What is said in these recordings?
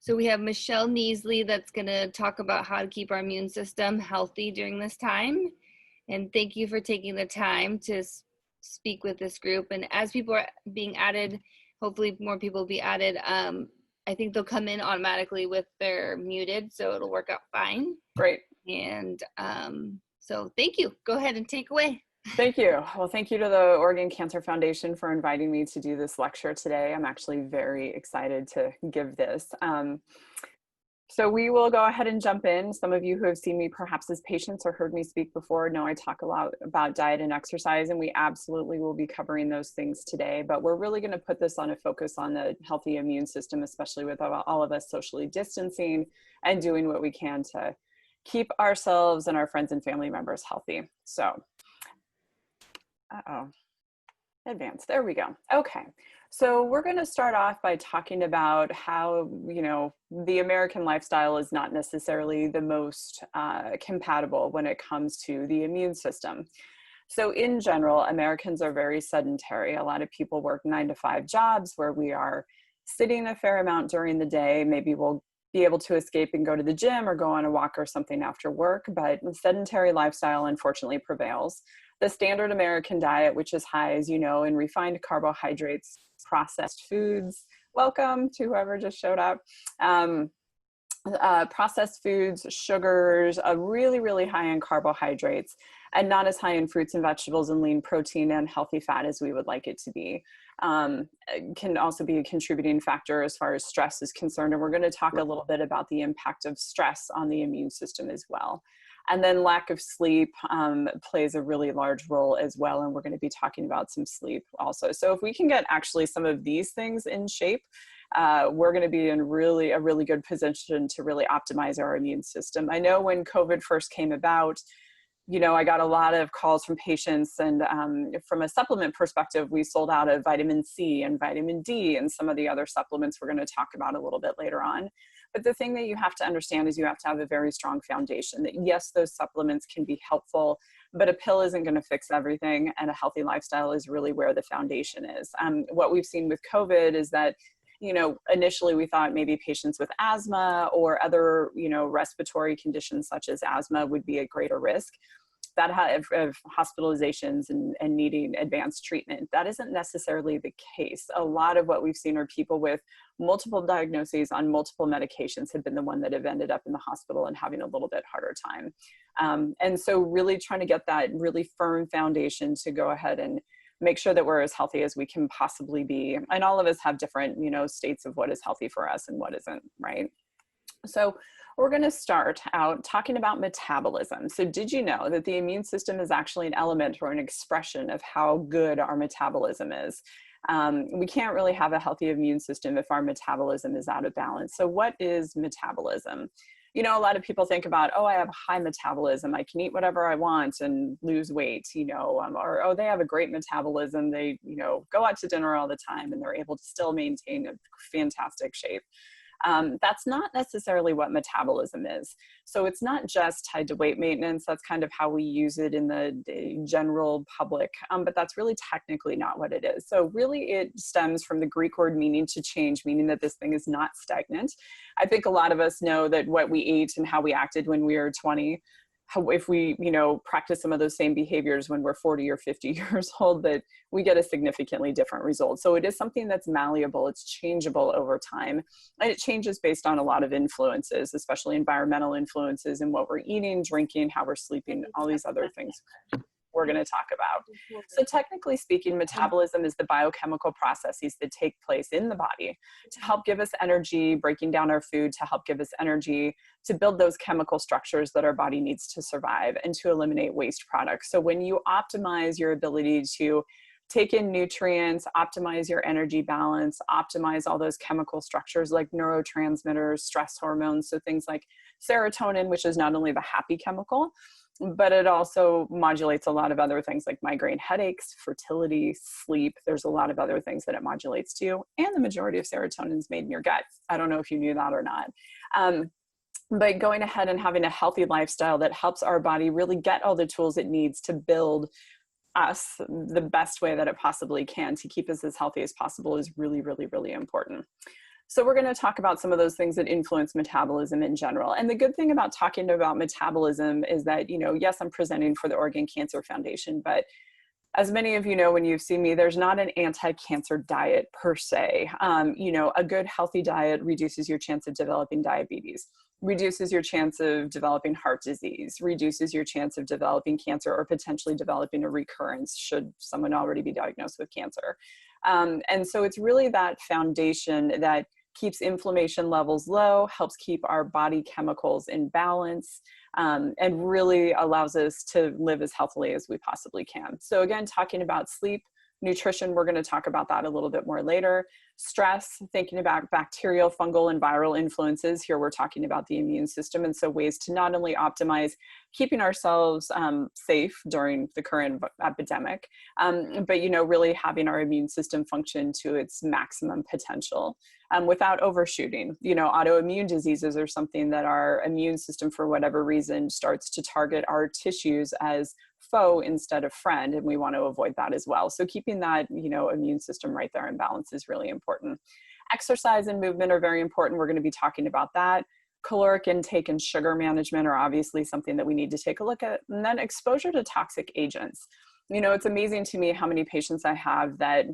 So we have Michelle Niesley that's going to talk about how to keep our immune system healthy during this time. And thank you for taking the time to speak with this group. And as people are being added, hopefully more people will be added. I think they'll come in automatically with their muted, so it'll work out fine. Great. And so thank you. Go ahead and take away. Thank you. Well, thank you to the Oregon Cancer Foundation for inviting me to do this lecture today. I'm actually very excited to give this. So we will go ahead and jump in. Some of you who have seen me perhaps as patients or heard me speak before know I talk a lot about diet and exercise, and we absolutely will be covering those things today. But we're really going to put this on a focus on the healthy immune system, especially with all of us socially distancing and doing what we can to keep ourselves and our friends and family members healthy. So, advance, there we go. Okay. So we're going to start off by talking about how, the American lifestyle is not necessarily the most compatible when it comes to the immune system. So in general, Americans are very sedentary. A lot of people work 9-to-5 jobs where we are sitting a fair amount during the day. Maybe we'll be able to escape and go to the gym or go on a walk or something after work, but the sedentary lifestyle unfortunately prevails. The standard American diet, which is high, as you know, in refined carbohydrates, processed foods, welcome to whoever just showed up, processed foods, sugars, really, really high in carbohydrates, and not as high in fruits and vegetables and lean protein and healthy fat as we would like it to be. Can also be a contributing factor as far as stress is concerned. And we're going to talk a little bit about the impact of stress on the immune system as well. And then lack of sleep plays a really large role as well. And we're going to be talking about some sleep also. So if we can get actually some of these things in shape, we're going to be in a really good position to really optimize our immune system. I know when COVID first came about, I got a lot of calls from patients, and from a supplement perspective, we sold out of vitamin C and vitamin D and some of the other supplements we're going to talk about a little bit later on. But the thing that you have to understand is you have to have a very strong foundation that yes, those supplements can be helpful, but a pill isn't going to fix everything. And a healthy lifestyle is really where the foundation is. What we've seen with COVID is that, initially we thought maybe patients with asthma or other, respiratory conditions such as asthma would be at greater risk that have hospitalizations and needing advanced treatment. That isn't necessarily the case. A lot of what we've seen are people with multiple diagnoses on multiple medications have been the one that have ended up in the hospital and having a little bit harder time. And so really trying to get that really firm foundation to go ahead and make sure that we're as healthy as we can possibly be. And all of us have different, states of what is healthy for us and what isn't, right? So we're going to start out talking about metabolism. So did you know that the immune system is actually an element or an expression of how good our metabolism is? We can't really have a healthy immune system if our metabolism is out of balance. So what is metabolism? A lot of people think about, oh, I have high metabolism. I can eat whatever I want and lose weight, or, oh, they have a great metabolism. They, go out to dinner all the time and they're able to still maintain a fantastic shape. That's not necessarily what metabolism is. So it's not just tied to weight maintenance. That's kind of how we use it in the general public, but that's really technically not what it is. So really it stems from the Greek word meaning to change, meaning that this thing is not stagnant. I think a lot of us know that what we ate and how we acted when we were 20, if we, practice some of those same behaviors when we're 40 or 50 years old, that we get a significantly different result. So it is something that's malleable, it's changeable over time, and it changes based on a lot of influences, especially environmental influences and what we're eating, drinking, how we're sleeping, all these other things we're going to talk about. So technically speaking, metabolism is the biochemical processes that take place in the body to help give us energy, breaking down our food to help give us energy, to build those chemical structures that our body needs to survive and to eliminate waste products. So when you optimize your ability to take in nutrients, optimize your energy balance, optimize all those chemical structures like neurotransmitters, stress hormones, so things like serotonin, which is not only the happy chemical, but it also modulates a lot of other things like migraine headaches, fertility, sleep. There's a lot of other things that it modulates too. And the majority of serotonin is made in your gut. I don't know if you knew that or not. But going ahead and having a healthy lifestyle that helps our body really get all the tools it needs to build us the best way that it possibly can to keep us as healthy as possible is really, really, really important. So we're going to talk about some of those things that influence metabolism in general. And the good thing about talking about metabolism is that, yes, I'm presenting for the Oregon Cancer Foundation, but as many of you know, when you've seen me, there's not an anti-cancer diet per se. A good healthy diet reduces your chance of developing diabetes, reduces your chance of developing heart disease, reduces your chance of developing cancer or potentially developing a recurrence should someone already be diagnosed with cancer. And so it's really that foundation that keeps inflammation levels low, helps keep our body chemicals in balance, and really allows us to live as healthily as we possibly can. So again, talking about sleep, nutrition, we're going to talk about that a little bit more later. Stress, thinking about bacterial, fungal, and viral influences. Here we're talking about the immune system, and so ways to not only optimize keeping ourselves safe during the current epidemic, but really having our immune system function to its maximum potential without overshooting. Autoimmune diseases are something that our immune system, for whatever reason, starts to target our tissues as foe instead of friend, and we want to avoid that as well. So keeping that immune system right there in balance is really important. Exercise and movement are very important. We're going to be talking about that. Caloric intake and sugar management are obviously something that we need to take a look at. And then exposure to toxic agents. It's amazing to me how many patients I have that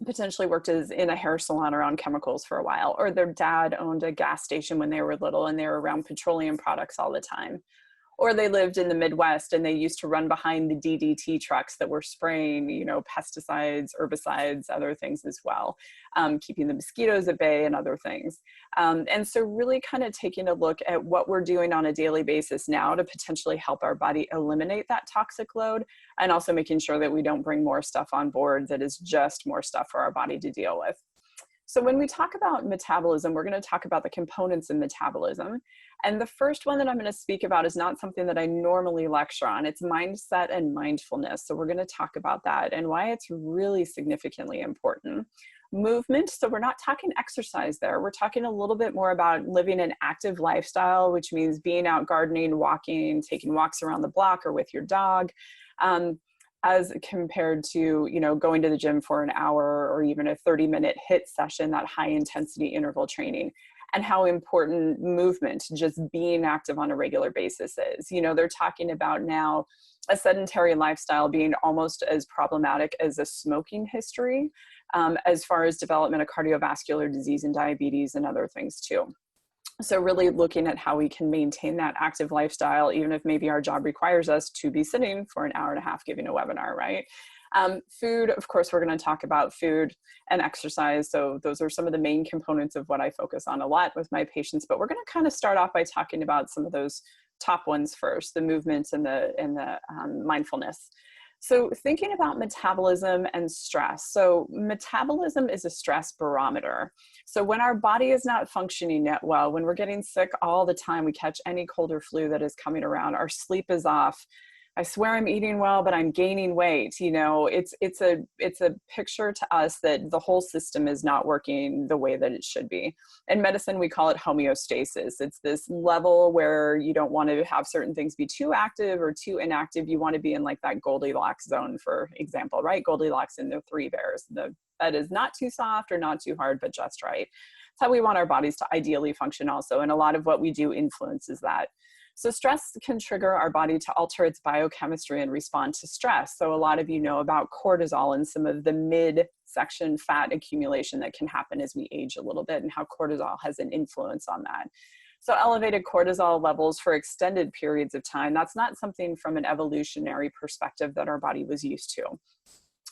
potentially worked as in a hair salon around chemicals for a while, or their dad owned a gas station when they were little and they were around petroleum products all the time. Or they lived in the Midwest and they used to run behind the DDT trucks that were spraying, pesticides, herbicides, other things as well, keeping the mosquitoes at bay and other things. And so really kind of taking a look at what we're doing on a daily basis now to potentially help our body eliminate that toxic load, and also making sure that we don't bring more stuff on board that is just more stuff for our body to deal with. So when we talk about metabolism, we're going to talk about the components of metabolism. And the first one that I'm going to speak about is not something that I normally lecture on. It's mindset and mindfulness. So we're going to talk about that and why it's really significantly important. Movement. So we're not talking exercise there. We're talking a little bit more about living an active lifestyle, which means being out gardening, walking, taking walks around the block or with your dog. As compared to, going to the gym for an hour or even a 30-minute HIIT session, that high intensity interval training, and how important movement, just being active on a regular basis is. They're talking about now a sedentary lifestyle being almost as problematic as a smoking history, as far as development of cardiovascular disease and diabetes and other things too. So really looking at how we can maintain that active lifestyle, even if maybe our job requires us to be sitting for an hour and a half giving a webinar, right? Food, of course, we're going to talk about food and exercise. So those are some of the main components of what I focus on a lot with my patients, but we're going to kind of start off by talking about some of those top ones first, the movements and the mindfulness. So thinking about metabolism and stress. So metabolism is a stress barometer. So when our body is not functioning yet well, when we're getting sick all the time, we catch any cold or flu that is coming around, our sleep is off. I swear I'm eating well, but I'm gaining weight. It's a picture to us that the whole system is not working the way that it should be. In medicine, we call it homeostasis. It's this level where you don't want to have certain things be too active or too inactive. You want to be in like that Goldilocks zone, for example, right? Goldilocks in the three bears. The bed is not too soft or not too hard, but just right. It's how we want our bodies to ideally function also. And a lot of what we do influences that. So stress can trigger our body to alter its biochemistry and respond to stress. So a lot of you know about cortisol and some of the midsection fat accumulation that can happen as we age a little bit, and how cortisol has an influence on that. So elevated cortisol levels for extended periods of time, that's not something from an evolutionary perspective that our body was used to.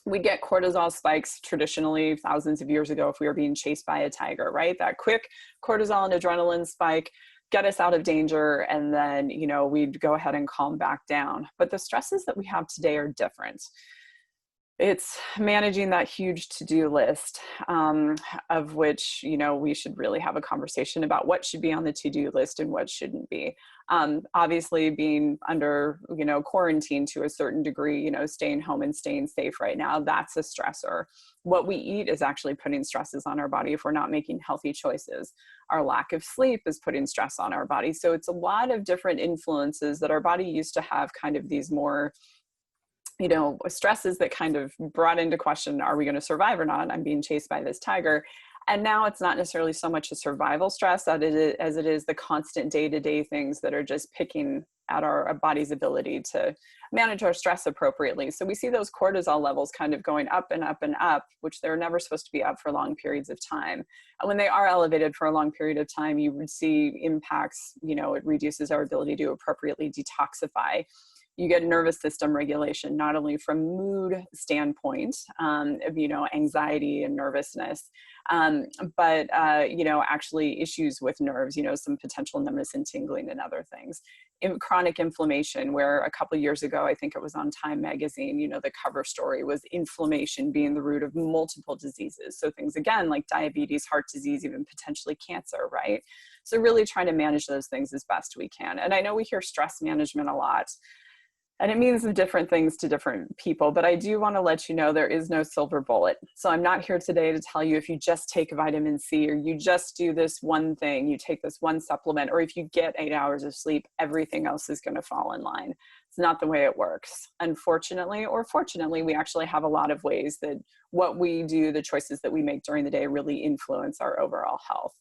We get cortisol spikes traditionally thousands of years ago if we were being chased by a tiger, right? That quick cortisol and adrenaline spike get us out of danger, and then, we'd go ahead and calm back down. But the stresses that we have today are different. It's managing that huge to-do list, of which, we should really have a conversation about what should be on the to-do list and what shouldn't be. Obviously being under, quarantine to a certain degree, staying home and staying safe right now, that's a stressor. What we eat is actually putting stresses on our body if we're not making healthy choices. Our lack of sleep is putting stress on our body. So it's a lot of different influences that our body used to have kind of these more stresses that kind of brought into question, are we going to survive or not? I'm being chased by this tiger. And now it's not necessarily so much a survival stress as it is the constant day-to-day things that are just picking at our body's ability to manage our stress appropriately. So we see those cortisol levels kind of going up and up and up, which they're never supposed to be up for long periods of time. And when they are elevated for a long period of time, you would see impacts, it reduces our ability to appropriately detoxify. You get nervous system regulation, not only from mood standpoint, of, anxiety and nervousness, but actually issues with nerves, some potential numbness and tingling and other things. Chronic inflammation, where a couple of years ago, I think it was on Time magazine, the cover story was inflammation being the root of multiple diseases. So things, again, like diabetes, heart disease, even potentially cancer, right? So really trying to manage those things as best we can. And I know we hear stress management a lot, and it means different things to different people, but I do want to let you know there is no silver bullet. So I'm not here today to tell you if you just take vitamin C, or you just do this one thing, you take this one supplement, or if you get 8 hours of sleep, everything else is going to fall in line. It's not the way it works. Unfortunately, or fortunately, we actually have a lot of ways that what we do, the choices that we make during the day, really influence our overall health.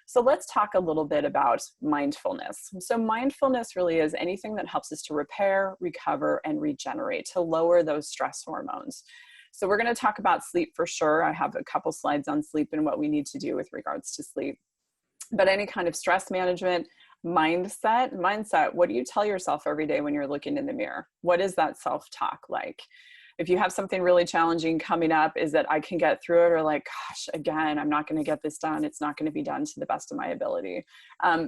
So let's talk a little bit about mindfulness. So mindfulness really is anything that helps us to repair, recover, and regenerate, to lower those stress hormones. So we're going to talk about sleep for sure. I have a couple slides on sleep and what we need to do with regards to sleep. But any kind of stress management, mindset, what do you tell yourself every day when you're looking in the mirror? What is that self-talk like? If you have something really challenging coming up, is that I can get through it, or like, gosh, again, I'm not going to get this done. It's not going to be done to the best of my ability.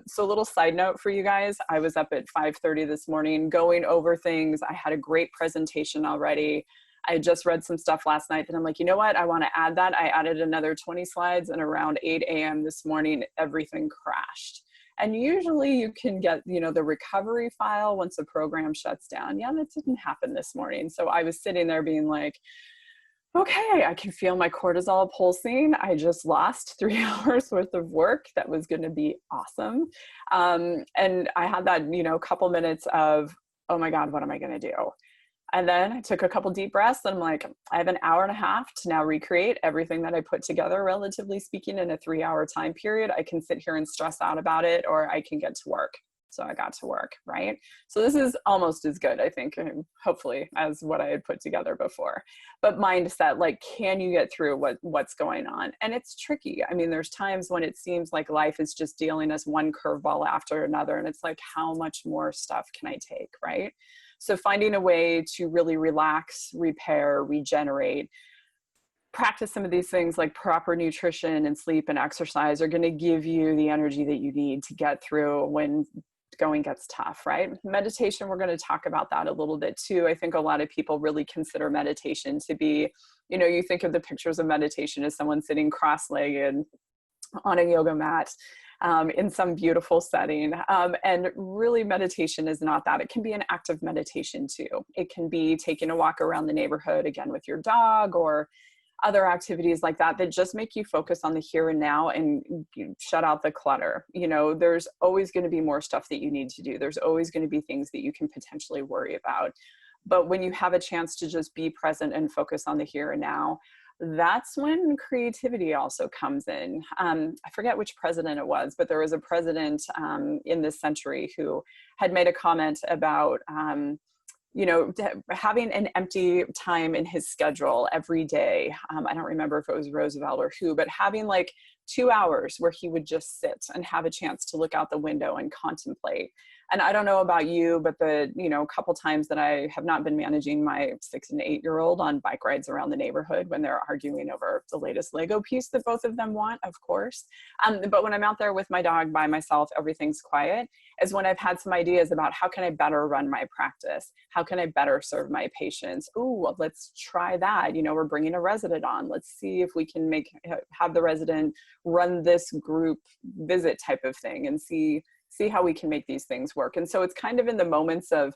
So a little side note for you guys, I was up at 5:30 this morning going over things. I had a great presentation already. I just read some stuff last night that I'm like, you know what? I want to add that. I added another 20 slides, and around 8 a.m. this morning, everything crashed. And usually you can get, the recovery file once the program shuts down. Yeah, that didn't happen this morning. So I was sitting there being like, okay, I can feel my cortisol pulsing. I just lost 3 hours worth of work. That was going to be awesome. And I had that, couple minutes of, oh my God, what am I going to do? And then I took a couple deep breaths, and I'm like, I have an hour and a half to now recreate everything that I put together, relatively speaking, in a 3-hour time period. I can sit here and stress out about it, or I can get to work. So I got to work, right? So this is almost as good, I think, hopefully, as what I had put together before. But mindset, like, can you get through what's going on? And it's tricky. I mean, there's times when it seems like life is just dealing us one curveball after another. And it's like, how much more stuff can I take, right? So finding a way to really relax, repair, regenerate, practice some of these things like proper nutrition and sleep and exercise are going to give you the energy that you need to get through when going gets tough, right? Meditation, we're going to talk about that a little bit too. I think a lot of people really consider meditation to be, you think of the pictures of meditation as someone sitting cross-legged on a yoga mat. In some beautiful setting. And really meditation is not that. It can be an active meditation too. It can be taking a walk around the neighborhood, again, with your dog, or other activities like that just make you focus on the here and now and shut out the clutter. There's always going to be more stuff that you need to do. There's always going to be things that you can potentially worry about. But when you have a chance to just be present and focus on the here and now, that's when creativity also comes in. I forget which president it was, but there was a president in this century who had made a comment about, having an empty time in his schedule every day. I don't remember if it was Roosevelt or who, but having like 2 hours where he would just sit and have a chance to look out the window and contemplate. And I don't know about you, but the, couple times that I have not been managing my 6 and 8-year-old on bike rides around the neighborhood when they're arguing over the latest Lego piece that both of them want, of course. But when I'm out there with my dog by myself, everything's quiet, is when I've had some ideas about how can I better run my practice? How can I better serve my patients? Ooh, well, let's try that. We're bringing a resident on. Let's see if we can have the resident run this group visit type of thing and see how we can make these things work. And so it's kind of in the moments of,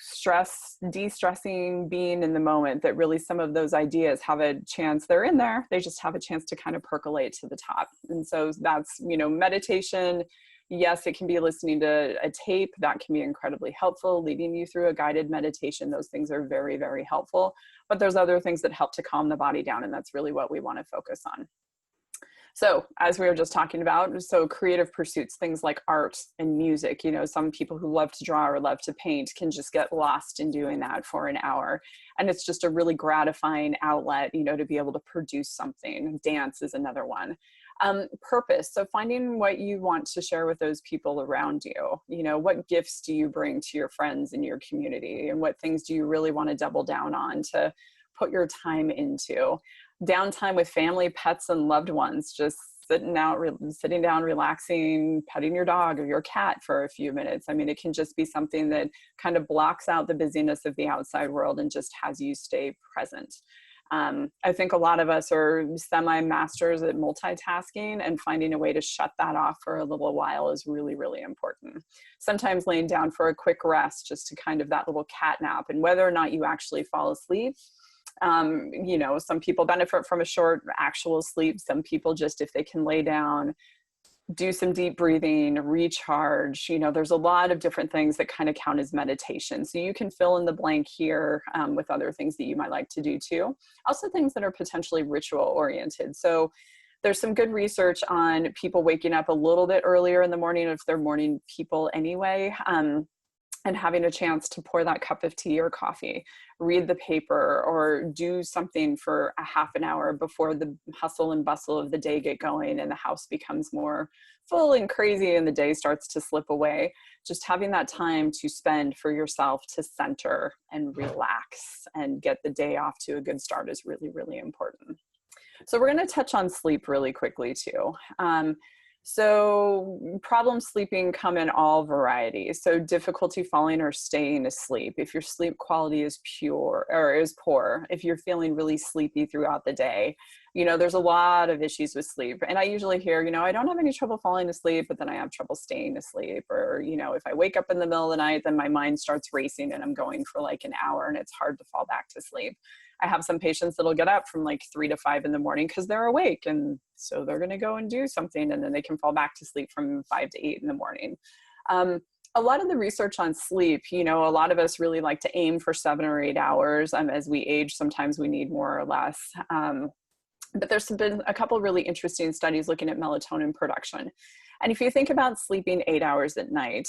stress, de-stressing, being in the moment, that really some of those ideas have a chance. They're in there. They just have a chance to kind of percolate to the top. And so that's, meditation, Yes, it can be listening to a tape that can be incredibly helpful, leading you through a guided meditation. Those things are very, very helpful. But there's other things that help to calm the body down, and that's really what we want to focus on. So as we were just talking about, so creative pursuits, things like art and music, you know, some people who love to draw or love to paint can just get lost in doing that for an hour. And it's just a really gratifying outlet, you know, to be able to produce something. Dance is another one. Purpose. So finding what you want to share with those people around you. You know, what gifts do you bring to your friends in your community? And what things do you really want to double down on to put your time into? Downtime with family, pets, and loved ones, just sitting down, relaxing, petting your dog or your cat for a few minutes. I mean, it can just be something that kind of blocks out the busyness of the outside world and just has you stay present. I think a lot of us are semi-masters at multitasking, and finding a way to shut that off for a little while is really, really important. Sometimes laying down for a quick rest, just to kind of that little cat nap, and whether or not you actually fall asleep. You know, some people benefit from a short actual sleep. Some people just, if they can lay down, do some deep breathing, recharge. You know, there's a lot of different things that kind of count as meditation. So you can fill in the blank here with other things that you might like to do too. Also things that are potentially ritual oriented. So there's some good research on people waking up a little bit earlier in the morning if they're morning people anyway. And having a chance to pour that cup of tea or coffee, read the paper, or do something for a half an hour before the hustle and bustle of the day get going and the house becomes more full and crazy and the day starts to slip away. Just having that time to spend for yourself to center and relax and get the day off to a good start is really, really important. So we're going to touch on sleep really quickly too. So problem sleeping come in all varieties. So difficulty falling or staying asleep. If your sleep quality is poor, if you're feeling really sleepy throughout the day, you know, there's a lot of issues with sleep. And I usually hear, you know, I don't have any trouble falling asleep, but then I have trouble staying asleep. Or, you know, if I wake up in the middle of the night, then my mind starts racing and I'm going for like an hour and it's hard to fall back to sleep. I have some patients that'll get up from like 3 to 5 in the morning because they're awake. And so they're going to go and do something and then they can fall back to sleep from 5 to 8 in the morning. A lot of the research on sleep, you know, a lot of us really like to aim for 7 or 8 hours. As we age, sometimes we need more or less. But there's been a couple really interesting studies looking at melatonin production. And if you think about sleeping 8 hours at night,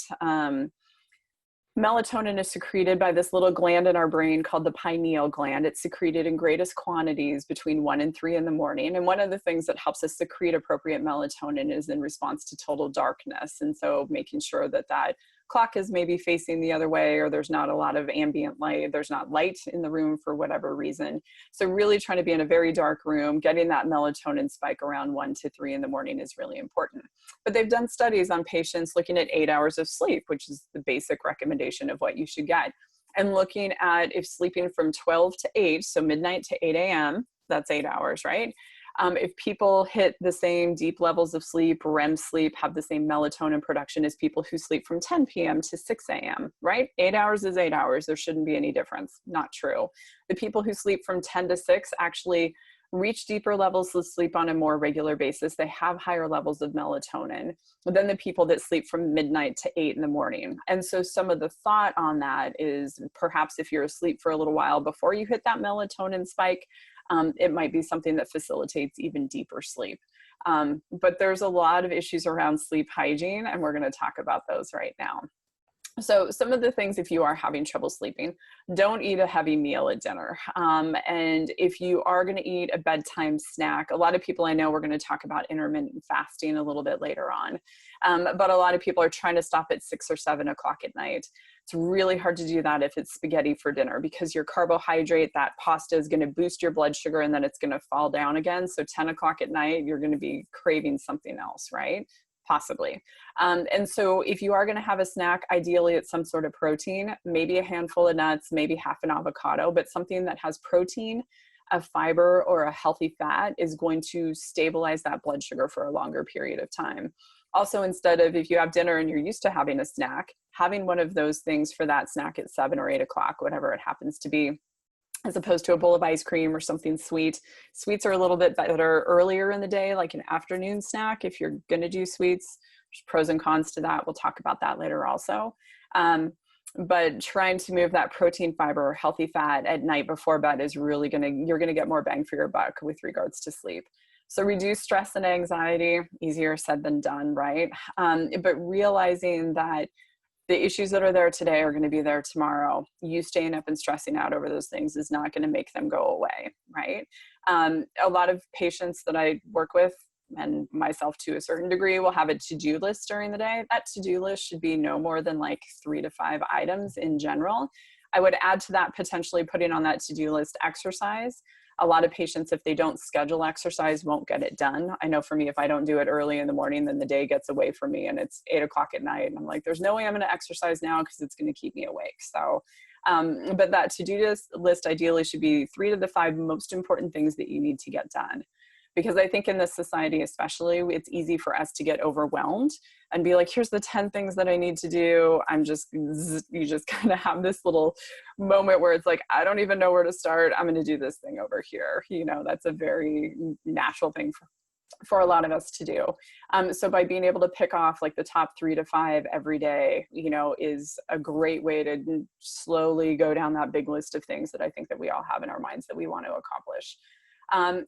melatonin is secreted by this little gland in our brain called the pineal gland. It's secreted in greatest quantities between 1 and 3 in the morning. And one of the things that helps us secrete appropriate melatonin is in response to total darkness. And so making sure that that clock is maybe facing the other way, or there's not a lot of ambient light, there's not light in the room for whatever reason. So really trying to be in a very dark room, getting that melatonin spike around 1 to 3 in the morning is really important. But they've done studies on patients looking at 8 hours of sleep, which is the basic recommendation of what you should get. And looking at if sleeping from 12 to 8, so midnight to 8 a.m., that's 8 hours, right? If people hit the same deep levels of sleep, REM sleep, have the same melatonin production as people who sleep from 10 p.m. to 6 a.m., right? 8 hours is 8 hours. There shouldn't be any difference. Not true. The people who sleep from 10 to 6 actually reach deeper levels of sleep on a more regular basis. They have higher levels of melatonin than the people that sleep from midnight to 8 in the morning. And so some of the thought on that is perhaps if you're asleep for a little while before you hit that melatonin spike, it might be something that facilitates even deeper sleep. But there's a lot of issues around sleep hygiene, and we're going to talk about those right now. So some of the things, if you are having trouble sleeping, don't eat a heavy meal at dinner. And if you are going to eat a bedtime snack, a lot of people I know, we're going to talk about intermittent fasting a little bit later on. But a lot of people are trying to stop at 6 or 7 o'clock at night. It's really hard to do that if it's spaghetti for dinner, because your carbohydrate, that pasta, is going to boost your blood sugar and then it's going to fall down again. So 10 o'clock at night, you're going to be craving something else, right? Possibly. And so if you are going to have a snack, ideally it's some sort of protein, maybe a handful of nuts, maybe half an avocado, but something that has protein, a fiber, or a healthy fat is going to stabilize that blood sugar for a longer period of time. Also, instead of, if you have dinner and you're used to having a snack, having one of those things for that snack at 7 or 8 o'clock, whatever it happens to be, as opposed to a bowl of ice cream or something sweet. Sweets are a little bit better earlier in the day, like an afternoon snack. If you're going to do sweets, There's pros and cons to that. We'll talk about that later also. But trying to move that protein, fiber, healthy fat at night before bed is really you're going to get more bang for your buck with regards to sleep. So reduce stress and anxiety, easier said than done, right? But realizing that the issues that are there today are going to be there tomorrow. You staying up and stressing out over those things is not going to make them go away, right? A lot of patients that I work with, and myself to a certain degree, will have a to-do list during the day. That to-do list should be no more than like 3 to 5 items in general. I would add to that potentially putting on that to-do list exercise. A lot of patients, if they don't schedule exercise, won't get it done. I know for me, if I don't do it early in the morning, then the day gets away from me and it's 8 o'clock at night. And I'm like, there's no way I'm going to exercise now because it's going to keep me awake. So, but that to-do list ideally should be 3 to the 5 most important things that you need to get done. Because I think in this society, especially, it's easy for us to get overwhelmed and be like, here's the 10 things that I need to do. You just kind of have this little moment where it's like, I don't even know where to start. I'm going to do this thing over here. You know, that's a very natural thing for a lot of us to do. So by being able to pick off like the top 3 to 5 every day, you know, is a great way to slowly go down that big list of things that I think that we all have in our minds that we want to accomplish.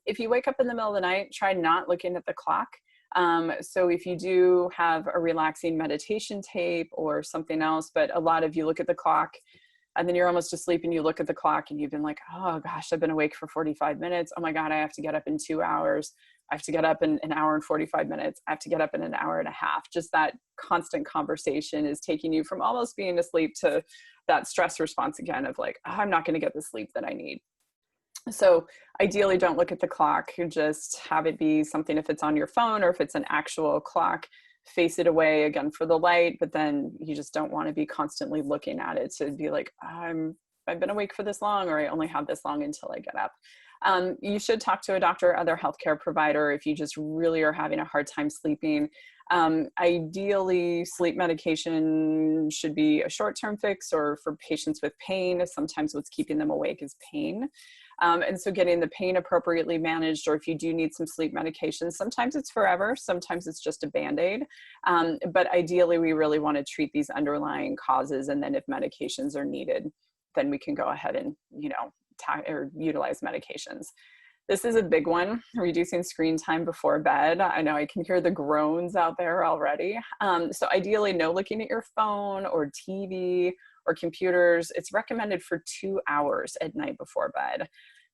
If you wake up in the middle of the night, try not looking at the clock. So if you do have a relaxing meditation tape or something else, but a lot of you look at the clock and then you're almost asleep and you look at the clock and you've been like, oh gosh, I've been awake for 45 minutes. Oh my God, I have to get up in 2 hours. I have to get up in an hour and 45 minutes. I have to get up in an hour and a half. Just that constant conversation is taking you from almost being asleep to that stress response again of like, oh, I'm not going to get the sleep that I need. So ideally don't look at the clock. You just have it be something, if it's on your phone or if it's an actual clock, face it away again for the light, but then you just don't want to be constantly looking at it to be like, I've been awake for this long, or I only have this long until I get up. You should talk to a doctor or other healthcare provider if you just really are having a hard time sleeping. Ideally, sleep medication should be a short-term fix, or for patients with pain, sometimes what's keeping them awake is pain. And so getting the pain appropriately managed, or if you do need some sleep medication, sometimes it's forever, sometimes it's just a Band-Aid. But ideally, we really want to treat these underlying causes. And then if medications are needed, then we can go ahead and, you know, or utilize medications. This is a big one, reducing screen time before bed. I know I can hear the groans out there already. So ideally, no looking at your phone or TV or computers. It's recommended for 2 hours at night before bed.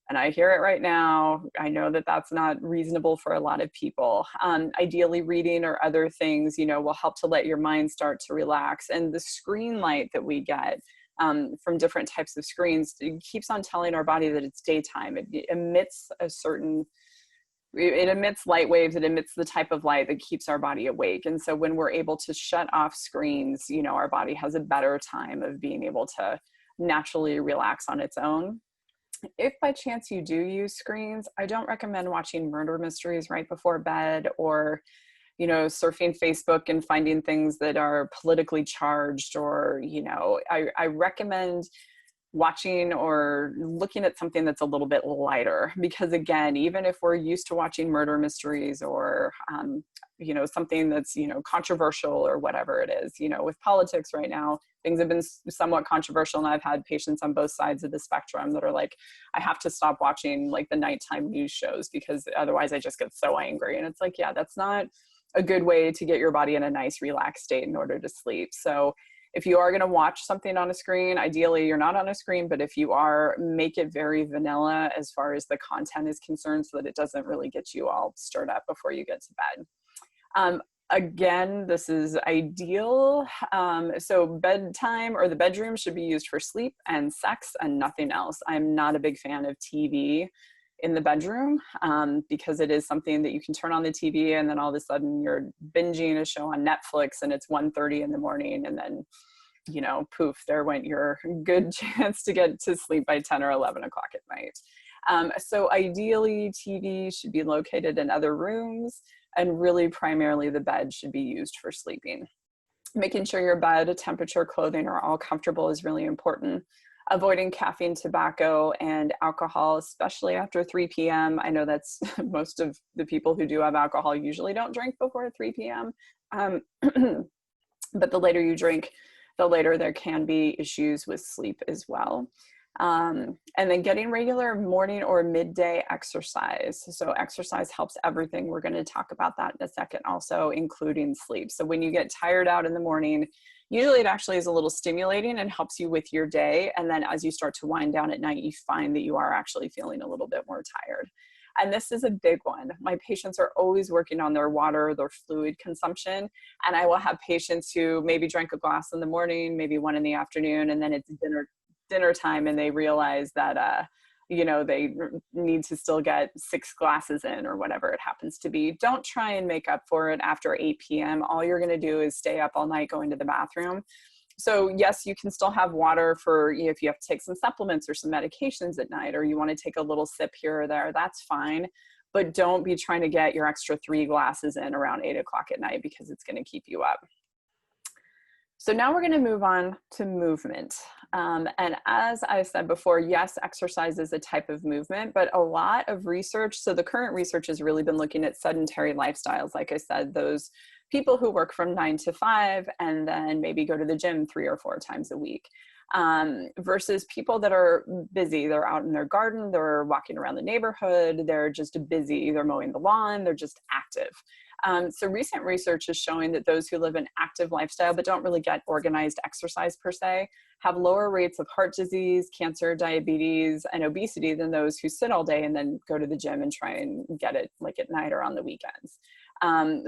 And I hear it right now. I know that that's not reasonable for a lot of people. Ideally, reading or other things, you know, will help to let your mind start to relax. And the screen light that we get from different types of screens, it keeps on telling our body that it's daytime. It emits it emits light waves. It emits the type of light that keeps our body awake. And so when we're able to shut off screens, you know, our body has a better time of being able to naturally relax on its own. If by chance you do use screens, I don't recommend watching murder mysteries right before bed, or, you know, surfing Facebook and finding things that are politically charged, or, you know, I recommend watching or looking at something that's a little bit lighter, because again, even if we're used to watching murder mysteries or, you know, something that's, you know, controversial or whatever it is, you know, with politics right now, things have been somewhat controversial. And I've had patients on both sides of the spectrum that are like, I have to stop watching like the nighttime news shows because otherwise I just get so angry. And it's like, yeah, that's not a good way to get your body in a nice relaxed state in order to sleep. So if you are going to watch something on a screen, ideally you're not on a screen, but if you are, make it very vanilla as far as the content is concerned, so that it doesn't really get you all stirred up before you get to bed. Again, this is ideal. So bedtime or the bedroom should be used for sleep and sex and nothing else. I'm not a big fan of TV in the bedroom because it is something that you can turn on the TV and then all of a sudden you're binging a show on Netflix and it's 1:30 in the morning, and then, you know, poof, there went your good chance to get to sleep by 10 or 11 o'clock at night. So ideally, TV should be located in other rooms, and really primarily the bed should be used for sleeping. Making sure your bed, temperature, clothing are all comfortable is really important. avoiding caffeine, tobacco, and alcohol, especially after 3 p.m. I know that's most of the people who do have alcohol usually don't drink before 3 p.m. But the later you drink, the later there can be issues with sleep as well. And then getting regular morning or midday exercise. So exercise helps everything. We're going to talk about that in a second also, including sleep. So when you get tired out in the morning, usually it actually is a little stimulating and helps you with your day. And then as you start to wind down at night, you find that you are actually feeling a little bit more tired. And this is a big one. My patients are always working on their water, their fluid consumption. And I will have patients who maybe drank a glass in the morning, maybe one in the afternoon, and then it's dinner time and they realize that, they need to still get 6 glasses in or whatever it happens to be. Don't try and make up for it after 8 p.m. All you're going to do is stay up all night going to the bathroom. So yes, you can still have water for, if you have to take some supplements or some medications at night, or you want to take a little sip here or there, that's fine. But don't be trying to get your extra 3 glasses in around 8 o'clock at night because it's going to keep you up. So now we're going to move on to movement. And as I said before, yes, exercise is a type of movement, but a lot of research, so the current research has really been looking at sedentary lifestyles. Like I said, those people who work from 9 to 5 and then maybe go to the gym 3 or 4 times a week, versus people that are busy. They're out in their garden, they're walking around the neighborhood, they're just busy, they're mowing the lawn, they're just active. So recent research is showing that those who live an active lifestyle but don't really get organized exercise per se have lower rates of heart disease, cancer, diabetes, and obesity than those who sit all day and then go to the gym and try and get it like at night or on the weekends.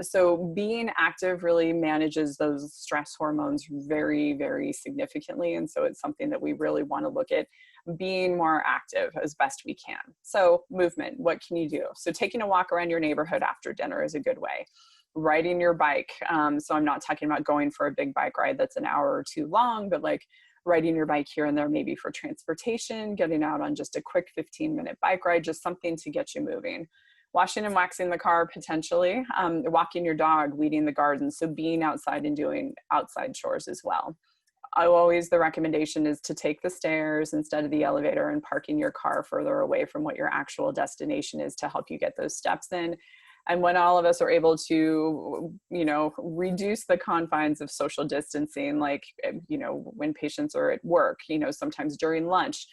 So being active really manages those stress hormones very, very significantly. And so it's something that we really want to look at, being more active as best we can. So movement, what can you do? So taking a walk around your neighborhood after dinner is a good way. Riding your bike. So I'm not talking about going for a big bike ride that's an hour or 2 long, but like riding your bike here and there, maybe for transportation, getting out on just a quick 15-minute bike ride, just something to get you moving. Washing and waxing the car, potentially, walking your dog, weeding the garden. So being outside and doing outside chores as well. The recommendation is to take the stairs instead of the elevator and parking your car further away from what your actual destination is to help you get those steps in. And when all of us are able to, reduce the confines of social distancing, like, when patients are at work, sometimes during lunch,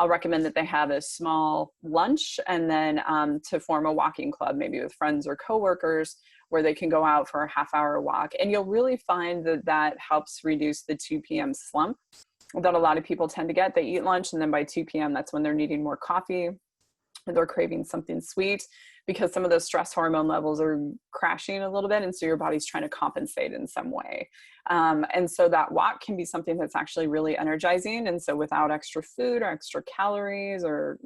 I'll recommend that they have a small lunch and then to form a walking club, maybe with friends or coworkers, where they can go out for a half-hour walk. And you'll really find that that helps reduce the 2 p.m. slump that a lot of people tend to get. They eat lunch and then by 2 p.m. that's when they're needing more coffee. They're craving something sweet because some of those stress hormone levels are crashing a little bit. And so your body's trying to compensate in some way. And so that walk can be something that's actually really energizing. And so without extra food or extra calories or,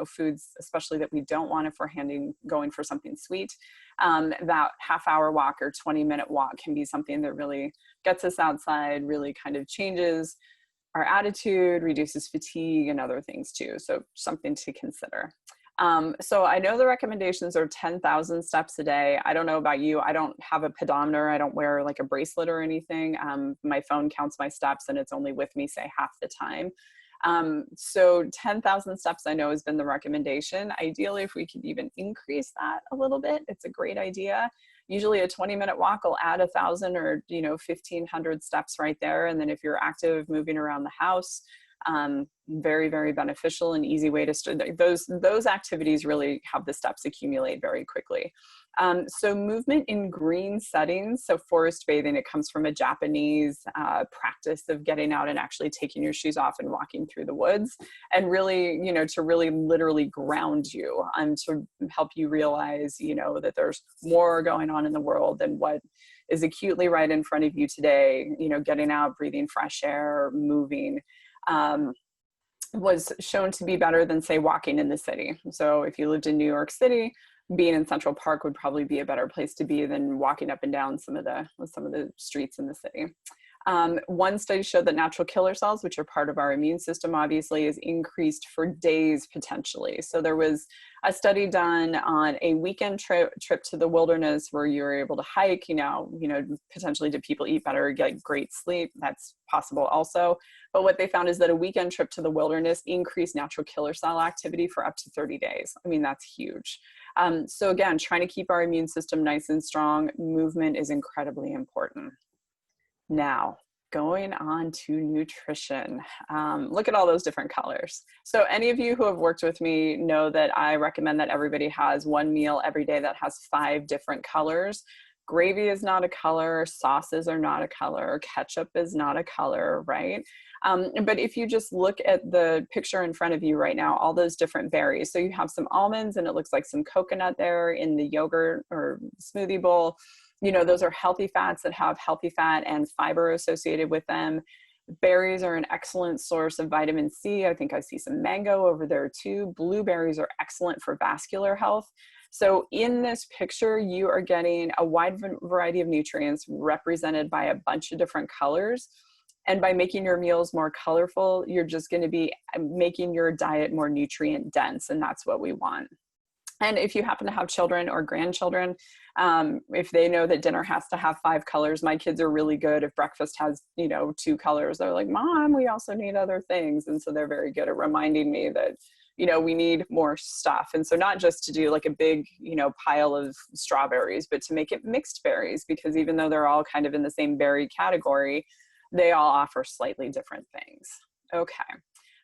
foods, especially that we don't want if we're going for something sweet, that half-hour walk or 20-minute walk can be something that really gets us outside, really kind of changes our attitude, reduces fatigue and other things too. So something to consider. So I know the recommendations are 10,000 steps a day. I don't know about you. I don't have a pedometer. I don't wear like a bracelet or anything. My phone counts my steps and it's only with me, say, half the time. So 10,000 steps I know has been the recommendation. Ideally, if we could even increase that a little bit, it's a great idea. Usually a 20-minute walk will add 1,000 or 1,500 steps right there. And then if you're active moving around the house, very, very beneficial and easy way to start. Those activities really have the steps accumulate very quickly. So movement in green settings, so forest bathing, it comes from a Japanese practice of getting out and actually taking your shoes off and walking through the woods, and really, to really literally ground you, to help you realize, that there's more going on in the world than what is acutely right in front of you today. Getting out, breathing fresh air, moving, was shown to be better than, say, walking in the city. So if you lived in New York City, being in Central Park would probably be a better place to be than walking up and down some of the streets in the city. One study showed that natural killer cells, which are part of our immune system, obviously, is increased for days potentially. So there was a study done on a weekend trip to the wilderness where you were able to hike, potentially did people eat better, get great sleep? That's possible also. But what they found is that a weekend trip to the wilderness increased natural killer cell activity for up to 30 days. I mean, that's huge. So again, trying to keep our immune system nice and strong, movement is incredibly important. Now, going on to nutrition. Look at all those different colors. So any of you who have worked with me know that I recommend that everybody has one meal every day that has 5 different colors. Gravy is not a color, sauces are not a color, ketchup is not a color, right? But if you just look at the picture in front of you right now, all those different berries. So you have some almonds and it looks like some coconut there in the yogurt or smoothie bowl. Those are healthy fats that have healthy fat and fiber associated with them. Berries are an excellent source of vitamin C. I think I see some mango over there too. Blueberries are excellent for vascular health. So in this picture, you are getting a wide variety of nutrients represented by a bunch of different colors. And by making your meals more colorful, you're just going to be making your diet more nutrient dense. And that's what we want. And if you happen to have children or grandchildren, if they know that dinner has to have 5 colors, my kids are really good. If breakfast has, 2 colors, they're like, Mom, we also need other things. And so they're very good at reminding me that, we need more stuff. And so not just to do like a big, pile of strawberries, but to make it mixed berries, because even though they're all kind of in the same berry category, they all offer slightly different things. Okay.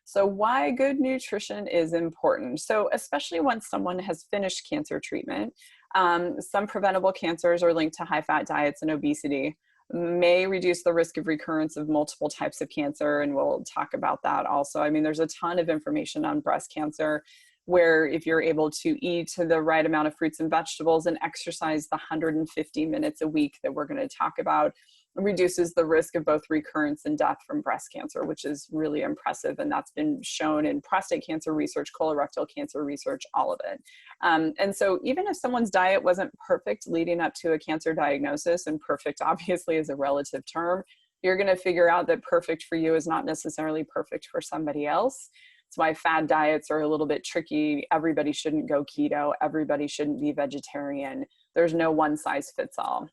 So why good nutrition is important. So especially once someone has finished cancer treatment, some preventable cancers are linked to high fat diets and obesity, may reduce the risk of recurrence of multiple types of cancer. And we'll talk about that also. I mean, there's a ton of information on breast cancer where if you're able to eat the right amount of fruits and vegetables and exercise the 150 minutes a week that we're going to talk about, reduces the risk of both recurrence and death from breast cancer, which is really impressive. And that's been shown in prostate cancer research, colorectal cancer research, all of it. And so even if someone's diet wasn't perfect leading up to a cancer diagnosis, and perfect obviously is a relative term, you're going to figure out that perfect for you is not necessarily perfect for somebody else. That's why fad diets are a little bit tricky. Everybody shouldn't go keto. Everybody shouldn't be vegetarian. There's no one size fits all.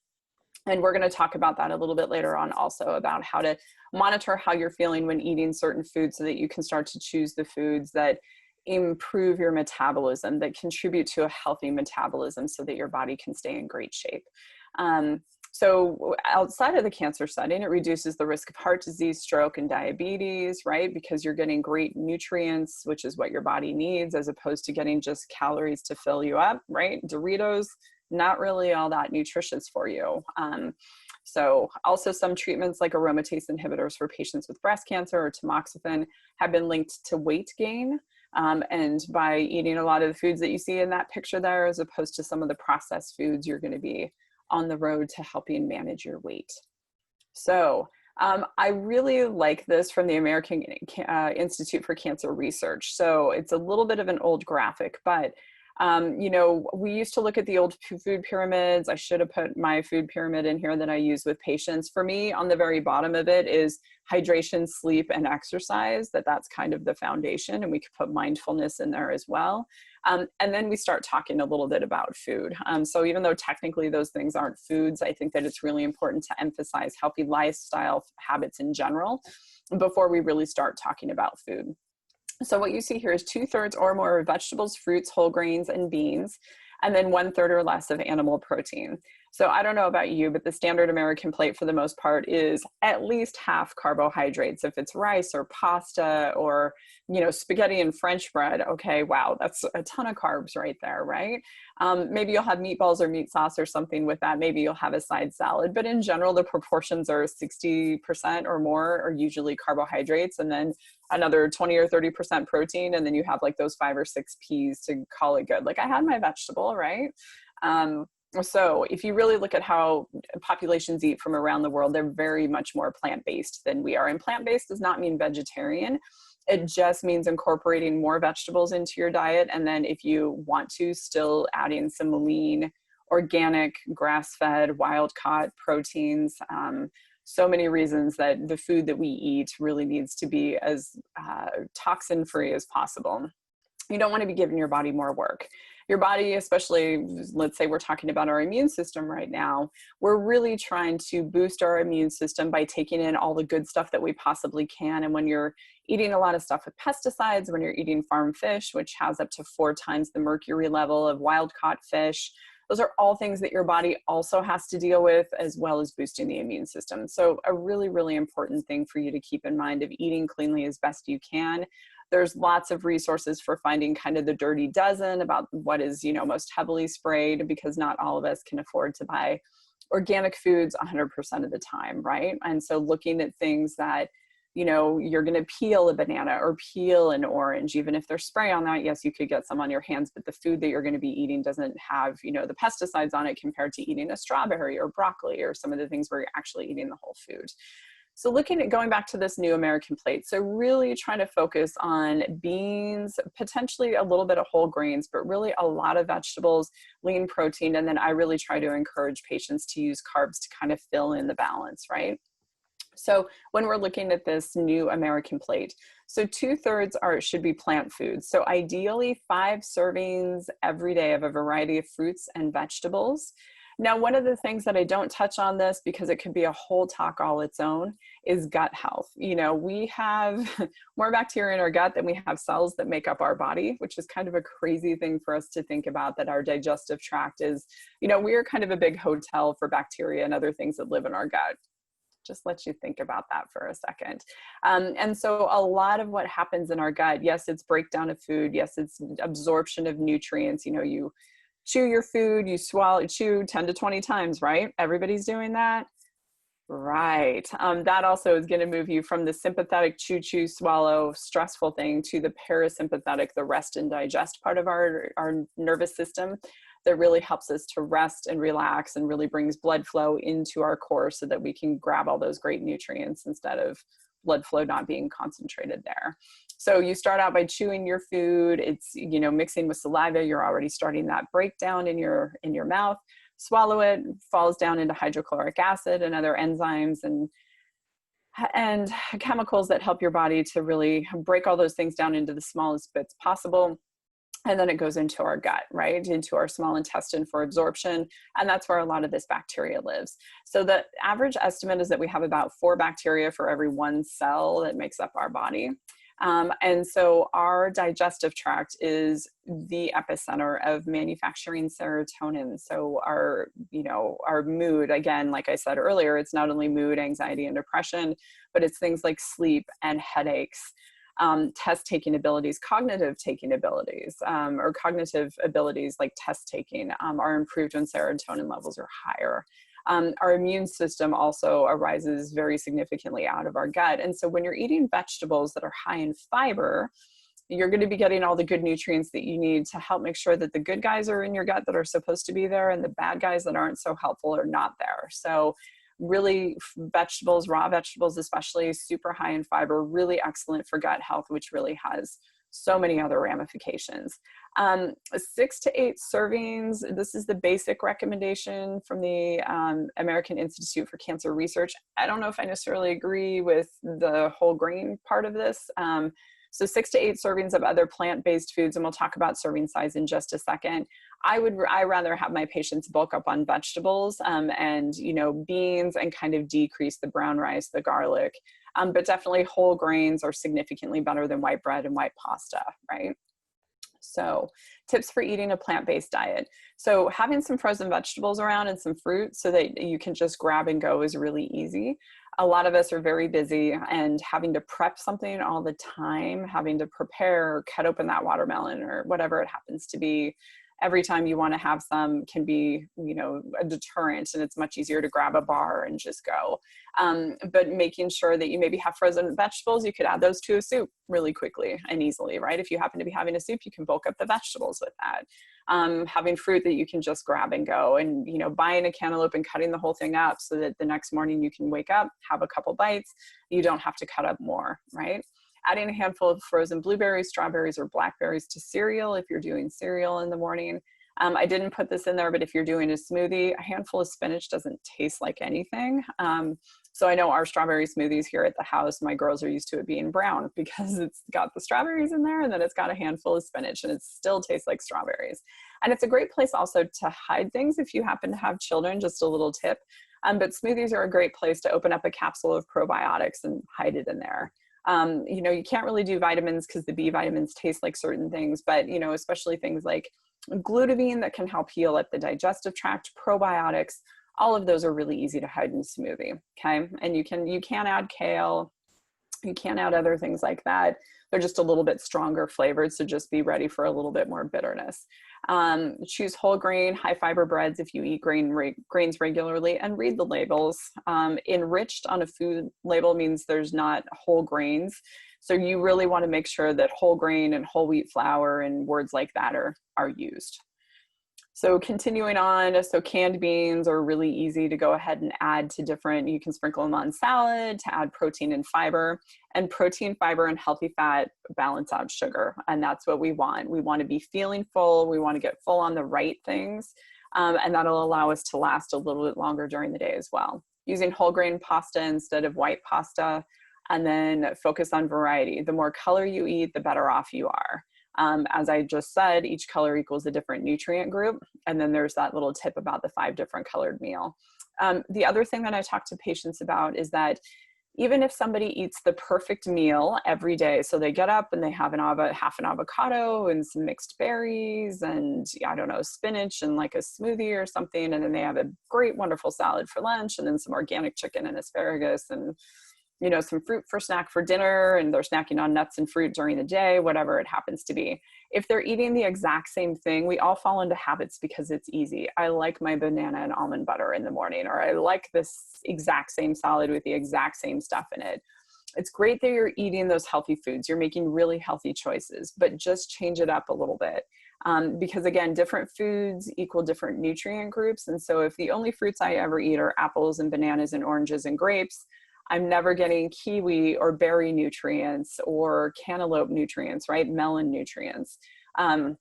And we're going to talk about that a little bit later on also, about how to monitor how you're feeling when eating certain foods so that you can start to choose the foods that improve your metabolism, that contribute to a healthy metabolism so that your body can stay in great shape. So outside of the cancer setting, it reduces the risk of heart disease, stroke, and diabetes, right? Because you're getting great nutrients, which is what your body needs, as opposed to getting just calories to fill you up, right? Doritos, not really all that nutritious for you. So also some treatments like aromatase inhibitors for patients with breast cancer or tamoxifen have been linked to weight gain. And by eating a lot of the foods that you see in that picture there, as opposed to some of the processed foods, you're going to be on the road to helping manage your weight. So I really like this from the American Institute for Cancer Research. So it's a little bit of an old graphic, but we used to look at the old food pyramids. I should have put my food pyramid in here that I use with patients. For me, on the very bottom of it is hydration, sleep, and exercise. That's kind of the foundation. And we could put mindfulness in there as well. And then we start talking a little bit about food. So even though technically those things aren't foods, I think that it's really important to emphasize healthy lifestyle habits in general before we really start talking about food. So what you see here is 2/3 or more of vegetables, fruits, whole grains, and beans, and then 1/3 or less of animal protein. So I don't know about you, but the standard American plate for the most part is at least half carbohydrates. If it's rice or pasta or, spaghetti and French bread, okay, wow, that's a ton of carbs right there, right? Maybe you'll have meatballs or meat sauce or something with that. Maybe you'll have a side salad, but in general, the proportions are 60% or more are usually carbohydrates, and then another 20 or 30% protein. And then you have like those 5 or 6 peas to call it good. Like I had my vegetable, right? So if you really look at how populations eat from around the world, they're very much more plant-based than we are. And plant-based does not mean vegetarian. It just means incorporating more vegetables into your diet. And then if you want to, still adding some lean, organic, grass-fed, wild-caught proteins. so many reasons that the food that we eat really needs to be as toxin free as possible. You don't want to be giving your body more work. Your body, especially, let's say we're talking about our immune system right now, we're really trying to boost our immune system by taking in all the good stuff that we possibly can. And when you're eating a lot of stuff with pesticides, when you're eating farm fish, which has up to 4 times the mercury level of wild caught fish, those are all things that your body also has to deal with, as well as boosting the immune system. So a really, really important thing for you to keep in mind of eating cleanly as best you can. There's lots of resources for finding kind of the dirty dozen about what is, most heavily sprayed, because not all of us can afford to buy organic foods 100% of the time, right? And so looking at things that, you're going to peel a banana or peel an orange, even if there's spray on that, yes, you could get some on your hands, but the food that you're going to be eating doesn't have, the pesticides on it compared to eating a strawberry or broccoli or some of the things where you're actually eating the whole food. So looking at going back to this new American plate, so really trying to focus on beans, potentially a little bit of whole grains, but really a lot of vegetables, lean protein, and then I really try to encourage patients to use carbs to kind of fill in the balance, right? So when we're looking at this new American plate, so 2/3 should be plant foods. So ideally 5 servings every day of a variety of fruits and vegetables. Now, one of the things that I don't touch on this, because it could be a whole talk all its own, is gut health. We have more bacteria in our gut than we have cells that make up our body, which is kind of a crazy thing for us to think about, that our digestive tract is, we are kind of a big hotel for bacteria and other things that live in our gut. Just let you think about that for a second. And so a lot of what happens in our gut, yes, it's breakdown of food. Yes, it's absorption of nutrients. You chew your food, you chew 10 to 20 times, right? Everybody's doing that. Right. That also is going to move you from the sympathetic chew, chew, swallow, stressful thing to the parasympathetic, the rest and digest part of our nervous system, that really helps us to rest and relax and really brings blood flow into our core so that we can grab all those great nutrients instead of blood flow not being concentrated there. So you start out by chewing your food. It's, mixing with saliva. You're already starting that breakdown in your mouth. Swallow it, falls down into hydrochloric acid and other enzymes and chemicals that help your body to really break all those things down into the smallest bits possible. And then it goes into our gut, right? Into our small intestine for absorption. And that's where a lot of this bacteria lives. So the average estimate is that we have about 4 bacteria for every 1 cell that makes up our body. And so our digestive tract is the epicenter of manufacturing serotonin. So our mood, again, like I said earlier, it's not only mood, anxiety, and depression, but it's things like sleep and headaches. Test-taking abilities, cognitive taking abilities, or cognitive abilities like test-taking are improved when serotonin levels are higher. Our immune system also arises very significantly out of our gut. And so when you're eating vegetables that are high in fiber, you're going to be getting all the good nutrients that you need to help make sure that the good guys are in your gut that are supposed to be there, and the bad guys that aren't so helpful are not there. So really, vegetables, raw vegetables especially, super high in fiber, really excellent for gut health, which really has so many other ramifications. 6 to 8 servings, this is the basic recommendation from the American Institute for Cancer Research. I don't know if I necessarily agree with the whole grain part of this. So 6 to 8 servings of other plant-based foods, and we'll talk about serving size in just a second. I rather have my patients bulk up on vegetables and beans, and kind of decrease the brown rice, the garlic. But definitely whole grains are significantly better than white bread and white pasta, right? So tips for eating a plant-based diet. So having some frozen vegetables around and some fruit so that you can just grab and go is really easy. A lot of us are very busy, and having to prep something all the time, having to prepare, cut open that watermelon or whatever it happens to be, every time you want to have some can be, a deterrent, and it's much easier to grab a bar and just go. But making sure that you maybe have frozen vegetables, you could add those to a soup really quickly and easily, right? If you happen to be having a soup, you can bulk up the vegetables with that. Having fruit that you can just grab and go, and, buying a cantaloupe and cutting the whole thing up so that the next morning you can wake up, have a couple bites, you don't have to cut up more, right? Adding a handful of frozen blueberries, strawberries, or blackberries to cereal if you're doing cereal in the morning. I didn't put this in there, but if you're doing a smoothie, a handful of spinach doesn't taste like anything. So I know our strawberry smoothies here at the house, my girls are used to it being brown because it's got the strawberries in there and then it's got a handful of spinach and it still tastes like strawberries. And it's a great place also to hide things if you happen to have children, just a little tip. But smoothies are a great place to open up a capsule of probiotics and hide it in there. You know, you can't really do vitamins because the B vitamins taste like certain things, but, you know, especially things like glutamine that can help heal up the digestive tract, probiotics, all of those are really easy to hide in a smoothie. Okay. And you can add kale, you can add other things like that. They're just a little bit stronger flavored. So just be ready for a little bit more bitterness. Choose whole grain, high fiber breads if you eat grains regularly, and read the labels. Enriched on a food label means there's not whole grains. So you really want to make sure that whole grain and whole wheat flour and words like that are used. So continuing on, so canned beans are really easy to go ahead and add to different, you can sprinkle them on salad to add protein and fiber. And protein, fiber, and healthy fat balance out sugar. And that's what we want. We want to be feeling full. We want to get full on the right things. And that'll allow us to last a little bit longer during the day as well. Using whole grain pasta instead of white pasta, and then focus on variety. The more color you eat, the better off you are. As I just said, each color equals a different nutrient group. And then there's that little tip about the 5 different colored meal. The other thing that I talk to patients about is that even if somebody eats the perfect meal every day, so they get up and they have half an avocado and some mixed berries and, I don't know, spinach and like a smoothie or something, and then they have a great, wonderful salad for lunch and then some organic chicken and asparagus and, you know, some fruit for snack for dinner, and they're snacking on nuts and fruit during the day, whatever it happens to be. If they're eating the exact same thing, we all fall into habits because it's easy. I like my banana and almond butter in the morning, or I like this exact same salad with the exact same stuff in it. It's great that you're eating those healthy foods. You're making really healthy choices, but just change it up a little bit. Because again, different foods equal different nutrient groups. And so if the only fruits I ever eat are apples and bananas and oranges and grapes, I'm never getting kiwi or berry nutrients or cantaloupe nutrients, right? Melon nutrients. And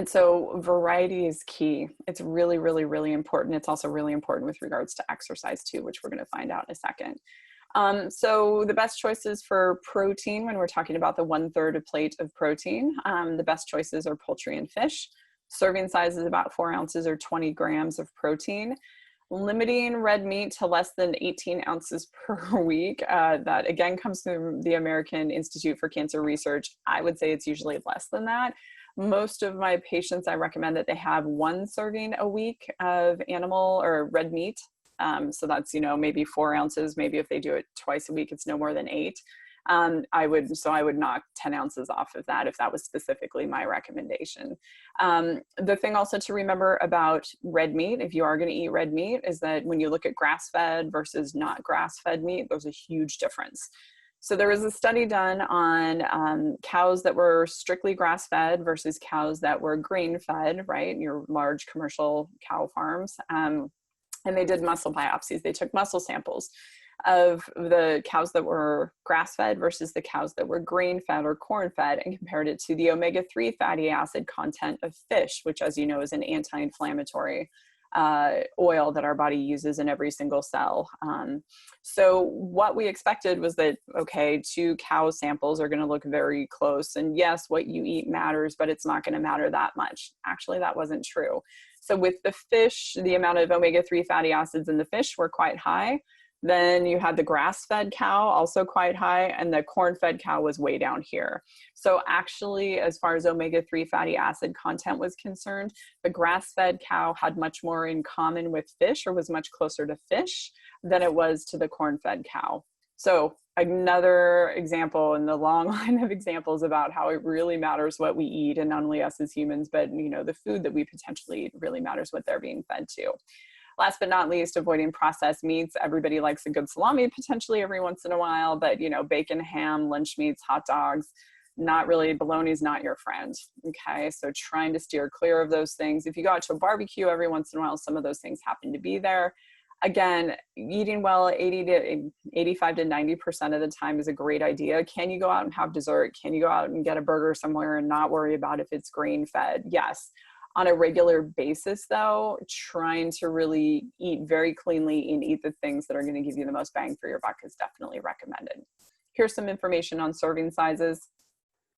so variety is key. It's really, really, really important. It's also really important with regards to exercise too, which we're going to find out in a second. So the best choices for protein, when we're talking about the 1/3 a plate of protein, the best choices are poultry and fish. Serving size is about 4 ounces or 20 grams of protein. Limiting red meat to less than 18 ounces per week. That again comes from the American Institute for Cancer Research. I would say it's usually less than that. Most of my patients, I recommend that they have 1 serving a week of animal or red meat. So that's, you know, maybe 4 ounces. Maybe if they do it twice a week, it's no more than 8. I would knock 10 ounces off of that if that was specifically my recommendation. The thing also to remember about red meat, if you are going to eat red meat, is that when you look at grass-fed versus not grass-fed meat, there's a huge difference. So there was a study done on cows that were strictly grass-fed versus cows that were grain-fed, right? Your large commercial cow farms. And they did muscle biopsies. They took muscle samples of the cows that were grass-fed versus the cows that were grain-fed or corn-fed, and compared it to the omega-3 fatty acid content of fish, which, as you know, is an anti-inflammatory oil that our body uses in every single cell. So what we expected was that, okay, 2 cow samples are going to look very close. And yes, what you eat matters, but it's not going to matter that much. Actually, that wasn't true. So with the fish, the amount of omega-3 fatty acids in the fish were quite high. Then you had the grass-fed cow, also quite high, and the corn-fed cow was way down here. So actually, as far as omega-3 fatty acid content was concerned, the grass-fed cow had much more in common with fish, or was much closer to fish than it was to the corn-fed cow. So another example in the long line of examples about how it really matters what we eat, and not only us as humans, but, you know, the food that we potentially eat really matters what they're being fed to. Last but not least, avoiding processed meats. Everybody likes a good salami potentially every once in a while, but, you know, bacon, ham, lunch meats, hot dogs, not really. Bologna's not your friend. Okay, so trying to steer clear of those things. If you go out to a barbecue every once in a while, some of those things happen to be there. Again, eating well 85 to 90% of the time is a great idea. Can you go out and have dessert? Can you go out and get a burger somewhere and not worry about if it's grain fed? Yes. On a regular basis though, trying to really eat very cleanly and eat the things that are going to give you the most bang for your buck is definitely recommended. Here's some information on serving sizes.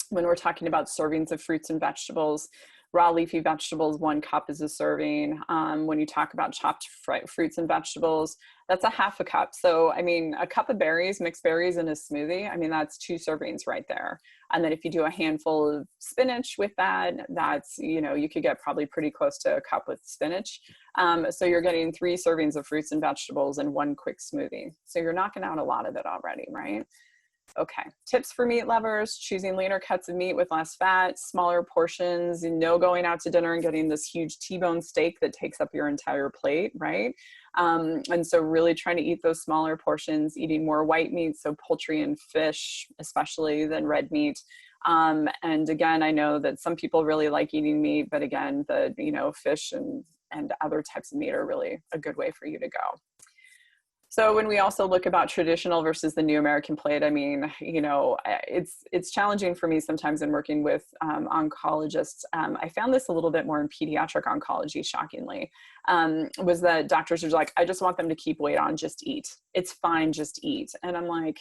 When we're talking about servings of fruits and vegetables, raw leafy vegetables, 1 cup is a serving. When you talk about chopped fruits and vegetables, that's a half a cup. So, I mean, a cup of berries, mixed berries in a smoothie, I mean, that's 2 servings right there. And then if you do a handful of spinach with that, that's, you know, you could get probably pretty close to a cup with spinach. So you're getting 3 servings of fruits and vegetables in 1 quick smoothie. So you're knocking out a lot of it already, right? Okay, tips for meat lovers: choosing leaner cuts of meat with less fat, smaller portions, no going out to dinner and getting this huge T-bone steak that takes up your entire plate, right? And so really trying to eat those smaller portions, eating more white meat, so poultry and fish, especially, than red meat. And again, I know that some people really like eating meat, but again, the, you know, fish and other types of meat are really a good way for you to go. So when we also look about traditional versus the new American plate, I mean, you know, it's challenging for me sometimes in working with oncologists. I found this a little bit more in pediatric oncology, shockingly, was that doctors are like, I just want them to keep weight on, just eat. It's fine, just eat. And I'm like,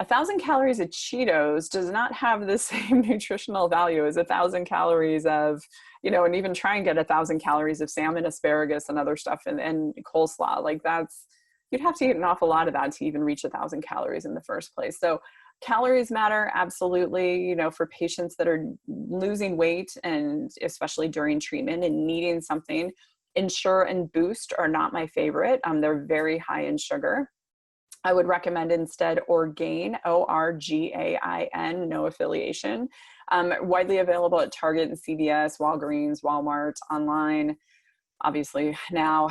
1,000 calories of Cheetos does not have the same nutritional value as 1,000 calories of, you know, and even try and get 1,000 calories of salmon, asparagus, and other stuff, and coleslaw. Like that's, you'd have to eat an awful lot of that to even reach 1,000 calories in the first place. So calories matter, absolutely. You know, for patients that are losing weight, and especially during treatment and needing something, Ensure and Boost are not my favorite. They're very high in sugar. I would recommend instead Orgain, Orgain, no affiliation. Widely available at Target and CVS, Walgreens, Walmart, online, obviously now.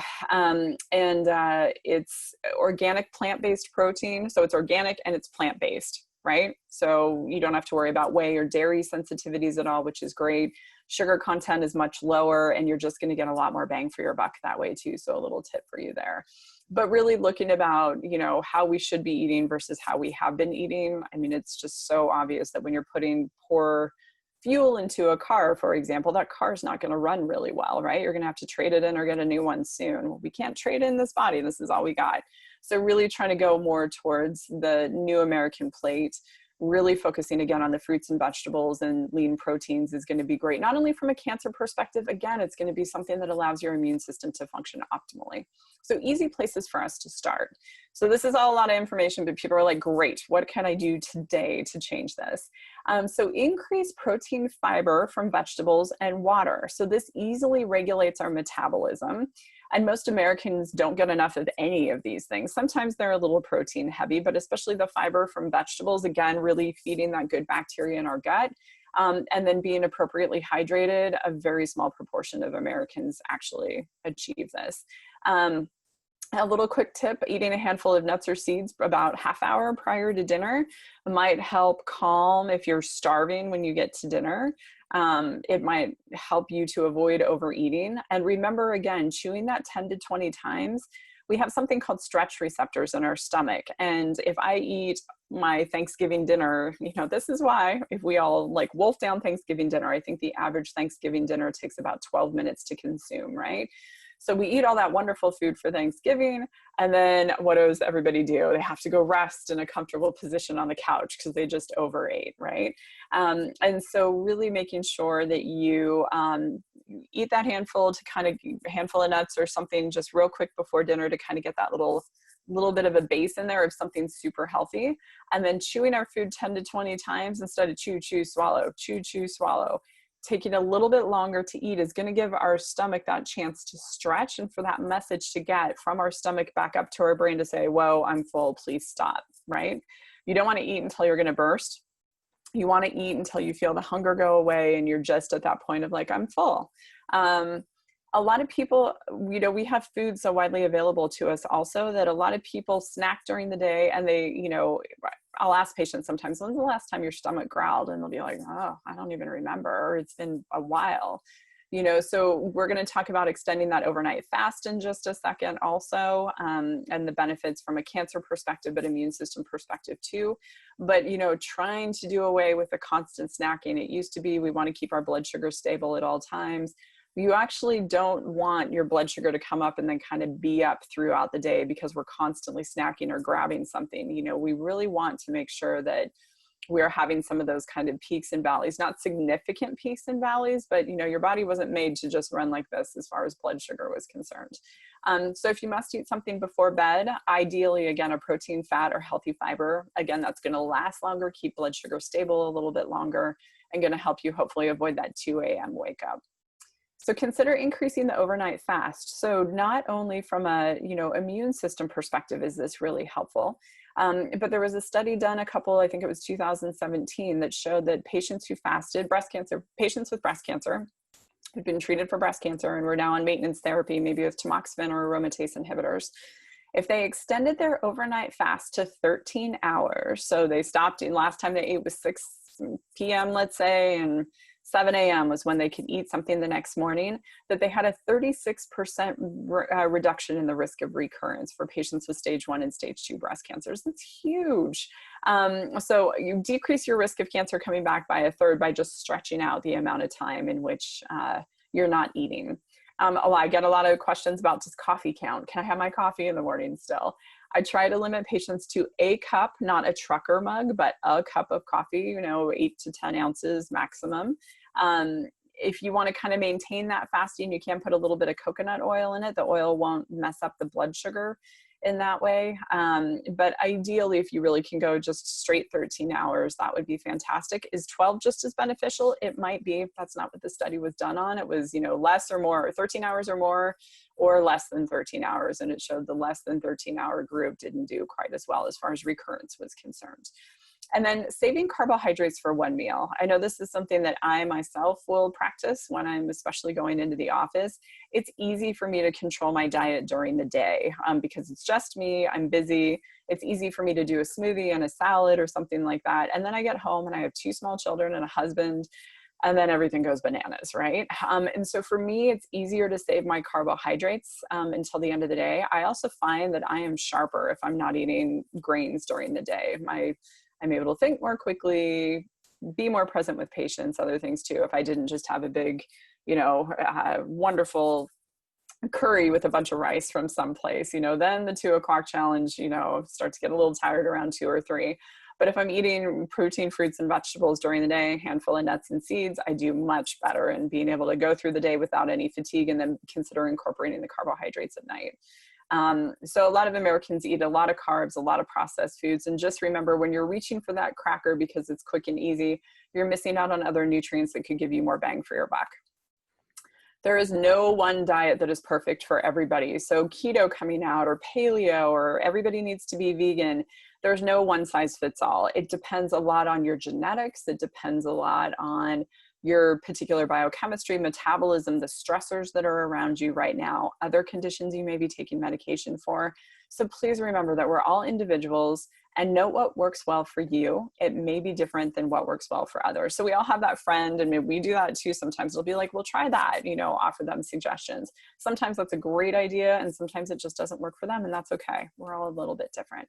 It's organic plant-based protein. So it's organic and it's plant-based, right? So you don't have to worry about whey or dairy sensitivities at all, which is great. Sugar content is much lower, and you're just going to get a lot more bang for your buck that way too. So a little tip for you there. But really looking about, you know, how we should be eating versus how we have been eating. I mean, it's just so obvious that when you're putting poor fuel into a car, for example, that car's not going to run really well, right? You're going to have to trade it in or get a new one soon. We can't trade in this body. This is all we got. So really trying to go more towards the new American plate, really focusing again on the fruits and vegetables and lean proteins is going to be great. Not only from a cancer perspective, again, it's going to be something that allows your immune system to function optimally. So easy places for us to start. So this is all a lot of information, but people are like, great, what can I do today to change this? So increase protein, fiber from vegetables, and water. So this easily regulates our metabolism. And most Americans don't get enough of any of these things. Sometimes they're a little protein heavy, but especially the fiber from vegetables, again, really feeding that good bacteria in our gut. And then being appropriately hydrated, a very small proportion of Americans actually achieve this. A little quick tip: eating a handful of nuts or seeds about half hour prior to dinner might help calm if you're starving when you get to dinner. It might help you to avoid overeating. And remember, again, chewing that 10 to 20 times, we have something called stretch receptors in our stomach. And if I eat my Thanksgiving dinner, you know, this is why if we all like wolf down Thanksgiving dinner, I think the average Thanksgiving dinner takes about 12 minutes to consume, right? So we eat all that wonderful food for Thanksgiving, and then what does everybody do? They have to go rest in a comfortable position on the couch because they just overate, right? And so really making sure that you eat that handful of nuts or something just real quick before dinner to kind of get that little bit of a base in there of something super healthy, and then chewing our food 10 to 20 times instead of chew, chew, swallow, chew, chew, swallow. Taking a little bit longer to eat is going to give our stomach that chance to stretch, and for that message to get from our stomach back up to our brain to say, whoa, I'm full, please stop, right? You don't want to eat until you're going to burst. You want to eat until you feel the hunger go away and you're just at that point of like, I'm full. A lot of people, you know, we have food so widely available to us also that a lot of people snack during the day, and they, you know, I'll ask patients sometimes, when's the last time your stomach growled? And they'll be like, oh, I don't even remember, or it's been a while, you know. So we're going to talk about extending that overnight fast in just a second also, and the benefits from a cancer perspective, but immune system perspective too. But, you know, trying to do away with the constant snacking. It used to be we want to keep our blood sugar stable at all times. You actually don't want your blood sugar to come up and then kind of be up throughout the day because we're constantly snacking or grabbing something. You know, we really want to make sure that we're having some of those kind of peaks and valleys, not significant peaks and valleys, but you know, your body wasn't made to just run like this as far as blood sugar was concerned. So if you must eat something before bed, ideally, again, a protein, fat, or healthy fiber, again, that's going to last longer, keep blood sugar stable a little bit longer, and going to help you hopefully avoid that 2 a.m. wake up. So consider increasing the overnight fast. So not only from a, you know, immune system perspective is this really helpful, but there was a study done I think it was 2017, that showed that patients who fasted, patients with breast cancer who'd been treated for breast cancer and were now on maintenance therapy, maybe with tamoxifen or aromatase inhibitors, if they extended their overnight fast to 13 hours, so they stopped, and last time they ate was 6 p.m., let's say, and 7 a.m. was when they could eat something the next morning, that they had a 36% reduction in the risk of recurrence for patients with stage 1 and stage 2 breast cancers. That's huge. So you decrease your risk of cancer coming back by a third by just stretching out the amount of time in which you're not eating. I get a lot of questions about, does coffee count? Can I have my coffee in the morning still? I try to limit patients to a cup, not a trucker mug, but a cup of coffee, you know, 8 to 10 ounces maximum. If you want to kind of maintain that fasting, you can put a little bit of coconut oil in it. The oil won't mess up the blood sugar in that way. But ideally, if you really can go just straight 13 hours, that would be fantastic. Is 12 just as beneficial? It might be. That's not what the study was done on. It was, you know, less or more, 13 hours or more, or less than 13 hours. And it showed the less than 13-hour group didn't do quite as well as far as recurrence was concerned. And then saving carbohydrates for one meal. I know this is something that I myself will practice when I'm especially going into the office. It's easy for me to control my diet during the day because it's just me, I'm busy. It's easy for me to do a smoothie and a salad or something like that. And then I get home and I have 2 small children and a husband, and then everything goes bananas, right? And so for me, it's easier to save my carbohydrates until the end of the day. I also find that I am sharper if I'm not eating grains during the day. I'm able to think more quickly, be more present with patients, other things too. If I didn't just have a big, you know, wonderful curry with a bunch of rice from someplace, you know, then the 2 o'clock challenge, you know, start to get a little tired around 2 or 3. But if I'm eating protein, fruits, and vegetables during the day, a handful of nuts and seeds, I do much better in being able to go through the day without any fatigue, and then consider incorporating the carbohydrates at night. So a lot of Americans eat a lot of carbs, a lot of processed foods. And just remember, when you're reaching for that cracker because it's quick and easy, you're missing out on other nutrients that could give you more bang for your buck. There is no one diet that is perfect for everybody. So keto coming out, or paleo, or everybody needs to be vegan. There's no one size fits all. It depends a lot on your genetics. It depends a lot on your particular biochemistry, metabolism, the stressors that are around you right now, other conditions you may be taking medication for. So please remember that we're all individuals, and note what works well for you. It may be different than what works well for others. So we all have that friend, and we do that too. Sometimes it'll be like, well, try that, you know, offer them suggestions. Sometimes that's a great idea, and sometimes it just doesn't work for them, and that's okay. We're all a little bit different.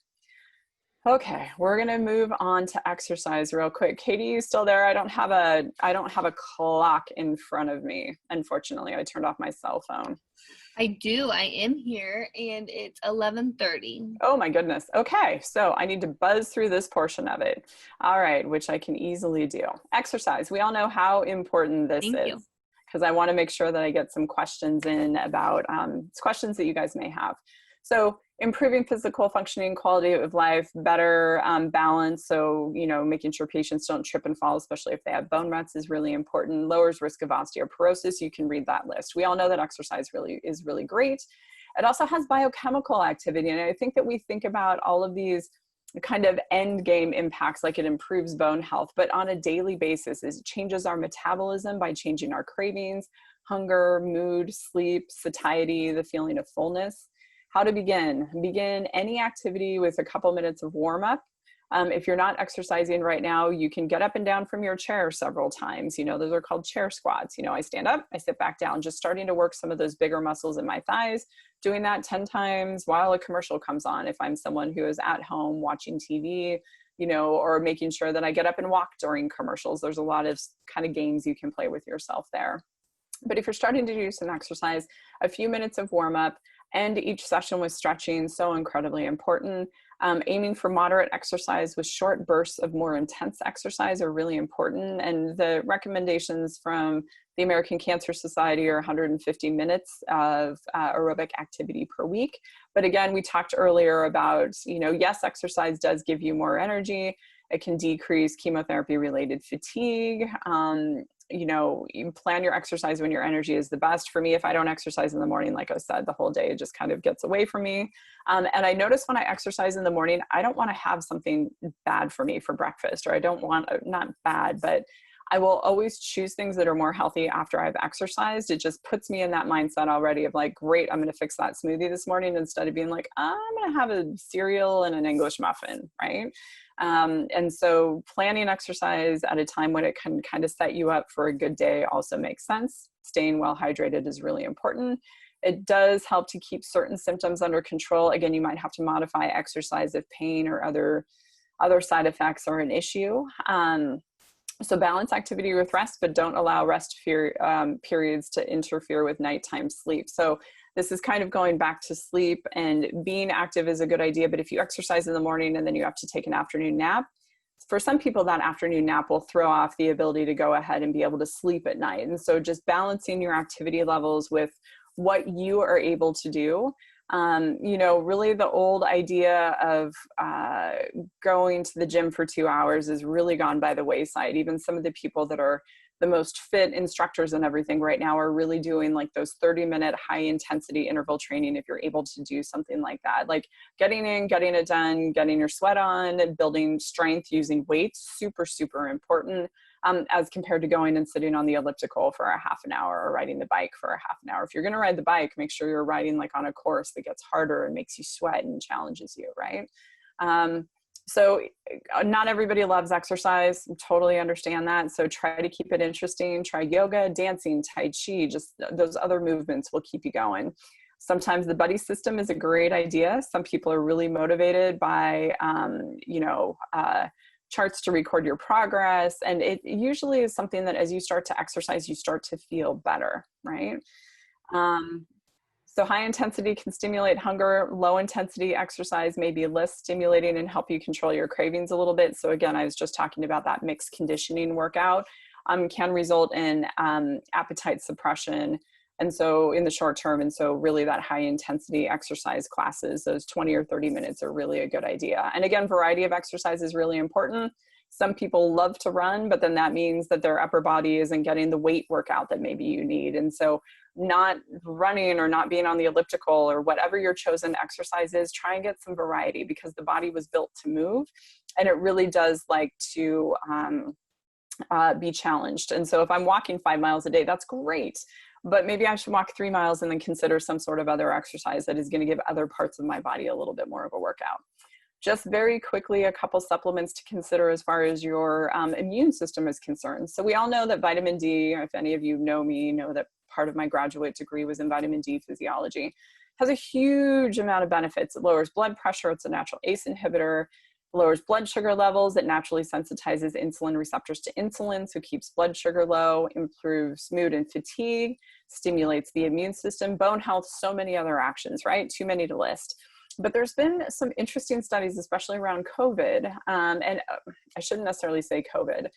Okay, we're gonna move on to exercise real quick. Katie, you still there? I don't have a clock in front of me. Unfortunately, I turned off my cell phone. I do. I am here, and it's 11:30. Oh my goodness. Okay, so I need to buzz through this portion of it. All right, which I can easily do. Exercise. We all know how important this is, because I want to make sure that I get some questions in about questions that you guys may have. So improving physical functioning, quality of life, better balance. So, you know, making sure patients don't trip and fall, especially if they have bone ruts, is really important. Lowers risk of osteoporosis. You can read that list. We all know that exercise is really great. It also has biochemical activity. And I think that we think about all of these kind of end game impacts, like it improves bone health, but on a daily basis, it changes our metabolism by changing our cravings, hunger, mood, sleep, satiety, the feeling of fullness. How to begin? Begin any activity with a couple minutes of warm up. If you're not exercising right now, you can get up and down from your chair several times. You know, those are called chair squats. You know, I stand up, I sit back down, just starting to work some of those bigger muscles in my thighs, doing that 10 times while a commercial comes on. If I'm someone who is at home watching TV, you know, or making sure that I get up and walk during commercials. There's a lot of kind of games you can play with yourself there. But if you're starting to do some exercise, a few minutes of warm up and each session with stretching, so incredibly important. Aiming for moderate exercise with short bursts of more intense exercise are really important. And the recommendations from the American Cancer Society are 150 minutes of aerobic activity per week. But again, we talked earlier about, yes, exercise does give you more energy. It can decrease chemotherapy-related fatigue. You plan your exercise when your energy is the best. For me, if I don't exercise in the morning, like I said, the whole day just kind of gets away from me. And I notice when I exercise in the morning, I don't want to have something bad for me for breakfast, or I don't want, not bad, but I will always choose things that are more healthy after I've exercised. It just puts me in that mindset already of like, great, I'm going to fix that smoothie this morning, instead of being like, I'm going to have a cereal and an English muffin, right? And so planning exercise at a time when it can kind of set you up for a good day also makes sense. Staying well hydrated is really important. It does help to keep certain symptoms under control. Again, you might have to modify exercise if pain or other side effects are an issue. So balance activity with rest, but don't allow rest periods to interfere with nighttime sleep. So this is kind of going back to sleep, and being active is a good idea. But if you exercise in the morning and then you have to take an afternoon nap, for some people that afternoon nap will throw off the ability to go ahead and be able to sleep at night. And so just balancing your activity levels with what you are able to do. Really the old idea of going to the gym for 2 hours is really gone by the wayside. Even some of the people that are the most fit instructors and everything right now are really doing like those 30-minute high intensity interval training, if you're able to do something like that. Like getting in, getting it done, getting your sweat on, building strength using weights, super, super important. As compared to going and sitting on the elliptical for a half an hour or riding the bike for a half an hour. If you're going to ride the bike, make sure you're riding like on a course that gets harder and makes you sweat and challenges you, right? So not everybody loves exercise. Totally understand that. So try to keep it interesting. Try yoga, dancing, tai chi, just those other movements will keep you going. Sometimes the buddy system is a great idea. Some people are really motivated by, charts to record your progress. And it usually is something that as you start to exercise, you start to feel better, right? So high intensity can stimulate hunger. Low intensity exercise may be less stimulating and help you control your cravings a little bit. So again, I was just talking about that mixed conditioning workout can result in appetite suppression. And so in the short term, and so really that high intensity exercise classes, those 20 or 30 minutes are really a good idea. And again, variety of exercise is really important. Some people love to run, but then that means that their upper body isn't getting the weight workout that maybe you need. And so not running or not being on the elliptical or whatever your chosen exercise is, try and get some variety, because the body was built to move, and it really does like to be challenged. And so if I'm walking 5 miles a day, that's great. But maybe I should walk 3 miles and then consider some sort of other exercise that is going to give other parts of my body a little bit more of a workout. Just very quickly, a couple supplements to consider as far as your immune system is concerned. So we all know that vitamin D, if any of you know me, know that part of my graduate degree was in vitamin D physiology, has a huge amount of benefits. It lowers blood pressure. It's a natural ACE inhibitor. Lowers blood sugar levels. It naturally sensitizes insulin receptors to insulin, so keeps blood sugar low, improves mood and fatigue, stimulates the immune system, bone health, so many other actions, right? Too many to list. But there's been some interesting studies, especially around COVID, and I shouldn't necessarily say COVID,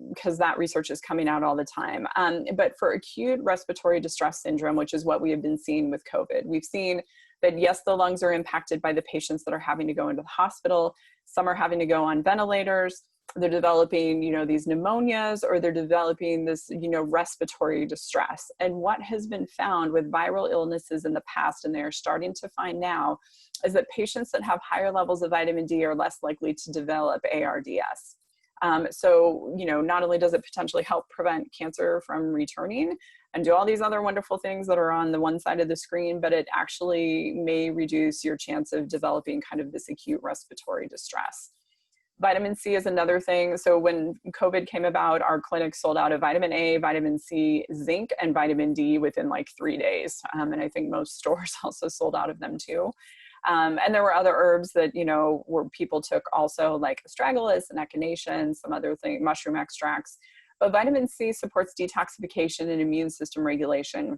because that research is coming out all the time. But for acute respiratory distress syndrome, which is what we have been seeing with COVID, we've seen that yes, the lungs are impacted by the patients that are having to go into the hospital. Some are having to go on ventilators. They're developing, these pneumonias, or they're developing this, respiratory distress. And what has been found with viral illnesses in the past, and they're starting to find now, is that patients that have higher levels of vitamin D are less likely to develop ARDS. So, not only does it potentially help prevent cancer from returning and do all these other wonderful things that are on the one side of the screen, but it actually may reduce your chance of developing kind of this acute respiratory distress. Vitamin C is another thing. So when COVID came about, our clinic sold out of vitamin A, vitamin C, zinc, and vitamin D within like 3 days. And I think most stores also sold out of them too. And there were other herbs that, where people took also, like astragalus and echinacea and some other thing, mushroom extracts. But vitamin C supports detoxification and immune system regulation.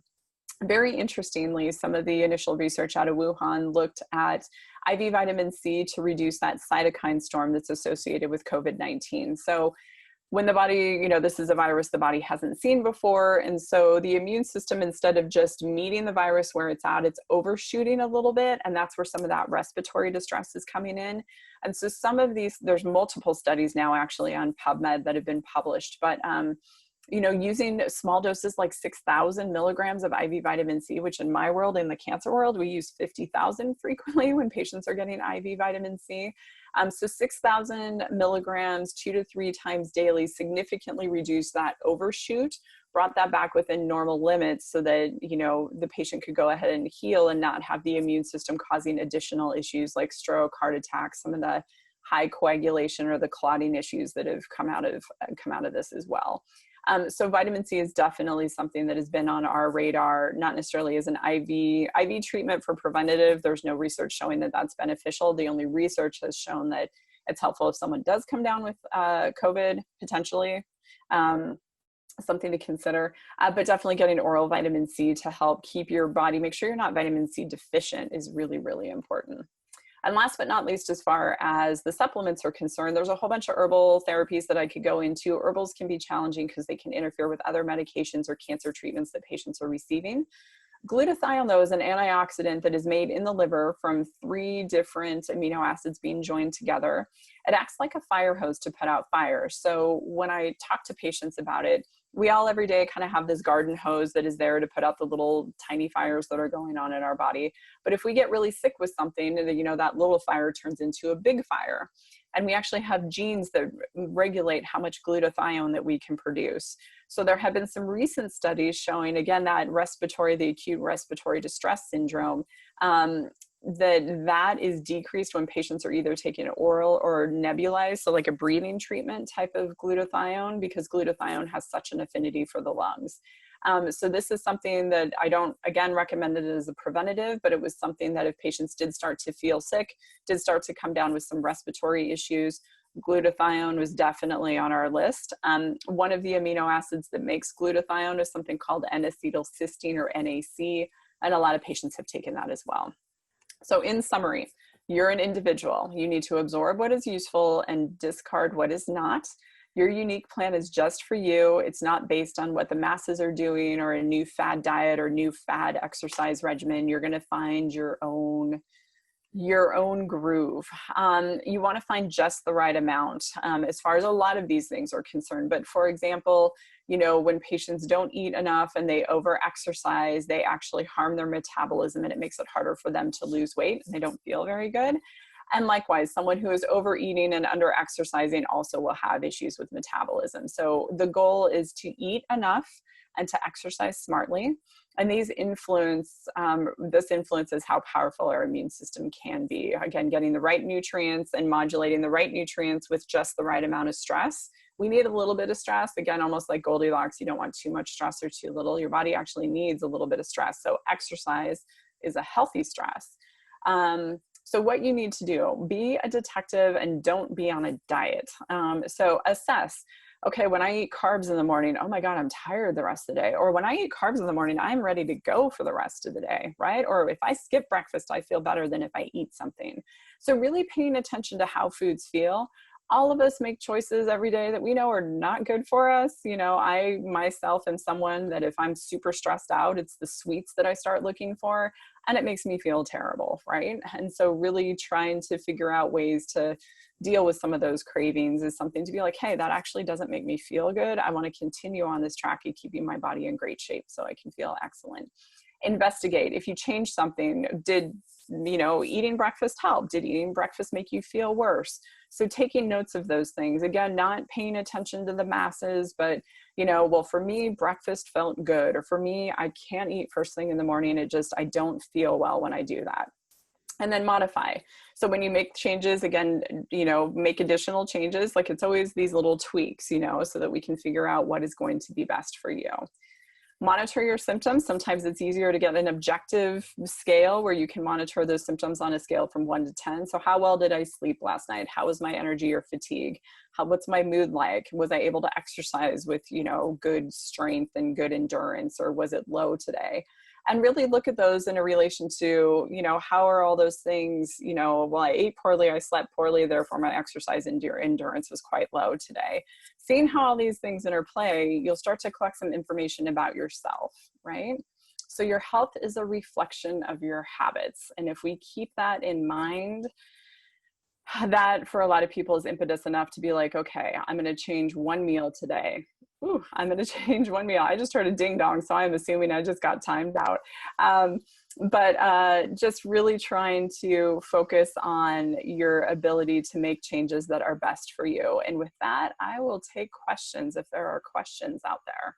Very interestingly, some of the initial research out of Wuhan looked at IV vitamin C to reduce that cytokine storm that's associated with COVID-19. So when the body, this is a virus the body hasn't seen before. And so the immune system, instead of just meeting the virus where it's at, it's overshooting a little bit. And that's where some of that respiratory distress is coming in. And so some of these, there's multiple studies now actually on PubMed that have been published, but using small doses like 6,000 milligrams of IV vitamin C, which in my world, in the cancer world, we use 50,000 frequently when patients are getting IV vitamin C. So 6,000 milligrams 2 to 3 times daily significantly reduced that overshoot, brought that back within normal limits so that, the patient could go ahead and heal and not have the immune system causing additional issues like stroke, heart attack, some of the high coagulation or the clotting issues that have come out of this as well. So vitamin C is definitely something that has been on our radar, not necessarily as an IV treatment for preventative. There's no research showing that that's beneficial. The only research has shown that it's helpful if someone does come down with COVID, potentially, something to consider. But definitely getting oral vitamin C to help keep your body, make sure you're not vitamin C deficient is really, really important. And last but not least, as far as the supplements are concerned, there's a whole bunch of herbal therapies that I could go into. Herbals can be challenging because they can interfere with other medications or cancer treatments that patients are receiving. Glutathione, though, is an antioxidant that is made in the liver from 3 different amino acids being joined together. It acts like a fire hose to put out fire. So when I talk to patients about it, we all every day kind of have this garden hose that is there to put out the little tiny fires that are going on in our body. But if we get really sick with something, that little fire turns into a big fire. And we actually have genes that regulate how much glutathione that we can produce. So there have been some recent studies showing, again, that the acute respiratory distress syndrome, that is decreased when patients are either taking oral or nebulized, so like a breathing treatment type of glutathione, because glutathione has such an affinity for the lungs. So this is something that I don't, again, recommend it as a preventative, but it was something that if patients did start to feel sick, did start to come down with some respiratory issues, glutathione was definitely on our list. One of the amino acids that makes glutathione is something called N-acetylcysteine, or NAC, and a lot of patients have taken that as well. So in summary, you're an individual. You need to absorb what is useful and discard what is not. Your unique plan is just for you. It's not based on what the masses are doing or a new fad diet or new fad exercise regimen. You're going to find your own groove. You want to find just the right amount as far as a lot of these things are concerned. But for example, when patients don't eat enough and they over-exercise, they actually harm their metabolism and it makes it harder for them to lose weight and they don't feel very good. And likewise, someone who is overeating and under-exercising also will have issues with metabolism. So the goal is to eat enough and to exercise smartly. And this influences how powerful our immune system can be. Again, getting the right nutrients and modulating the right nutrients with just the right amount of stress. We need a little bit of stress. Again, almost like Goldilocks, you don't want too much stress or too little. Your body actually needs a little bit of stress. So exercise is a healthy stress. So what you need to do, be a detective and don't be on a diet. So assess, okay, when I eat carbs in the morning, oh my God, I'm tired the rest of the day. Or when I eat carbs in the morning, I'm ready to go for the rest of the day, right? Or if I skip breakfast, I feel better than if I eat something. So really paying attention to how foods feel. All of us make choices every day that we know are not good for us. I myself am someone that if I'm super stressed out, it's the sweets that I start looking for, and it makes me feel terrible, right? And so really trying to figure out ways to deal with some of those cravings is something to be like, hey, that actually doesn't make me feel good. I want to continue on this track of keeping my body in great shape so I can feel excellent. Investigate. If you change something, did eating breakfast help? Did eating breakfast make you feel worse? So taking notes of those things, again, not paying attention to the masses, but well, for me, breakfast felt good, or for me, I can't eat first thing in the morning. I don't feel well when I do that. And then modify. So when you make changes, again, make additional changes. Like it's always these little tweaks, so that we can figure out what is going to be best for you. Monitor your symptoms. Sometimes it's easier to get an objective scale where you can monitor those symptoms on a scale from 1 to 10. So how well did I sleep last night? How was my energy or fatigue? What's my mood like? Was I able to exercise with, good strength and good endurance, or was it low today? And really look at those in a relation to, how are all those things, well, I ate poorly, I slept poorly, therefore my exercise endurance was quite low today. Seeing how all these things interplay, you'll start to collect some information about yourself, right? So your health is a reflection of your habits. And if we keep that in mind, that for a lot of people is impetus enough to be like, okay, I'm going to change one meal today. Ooh, I'm going to change one meal. I just heard a ding dong, so I'm assuming I just got timed out. But just really trying to focus on your ability to make changes that are best for you. And with that, I will take questions if there are questions out there.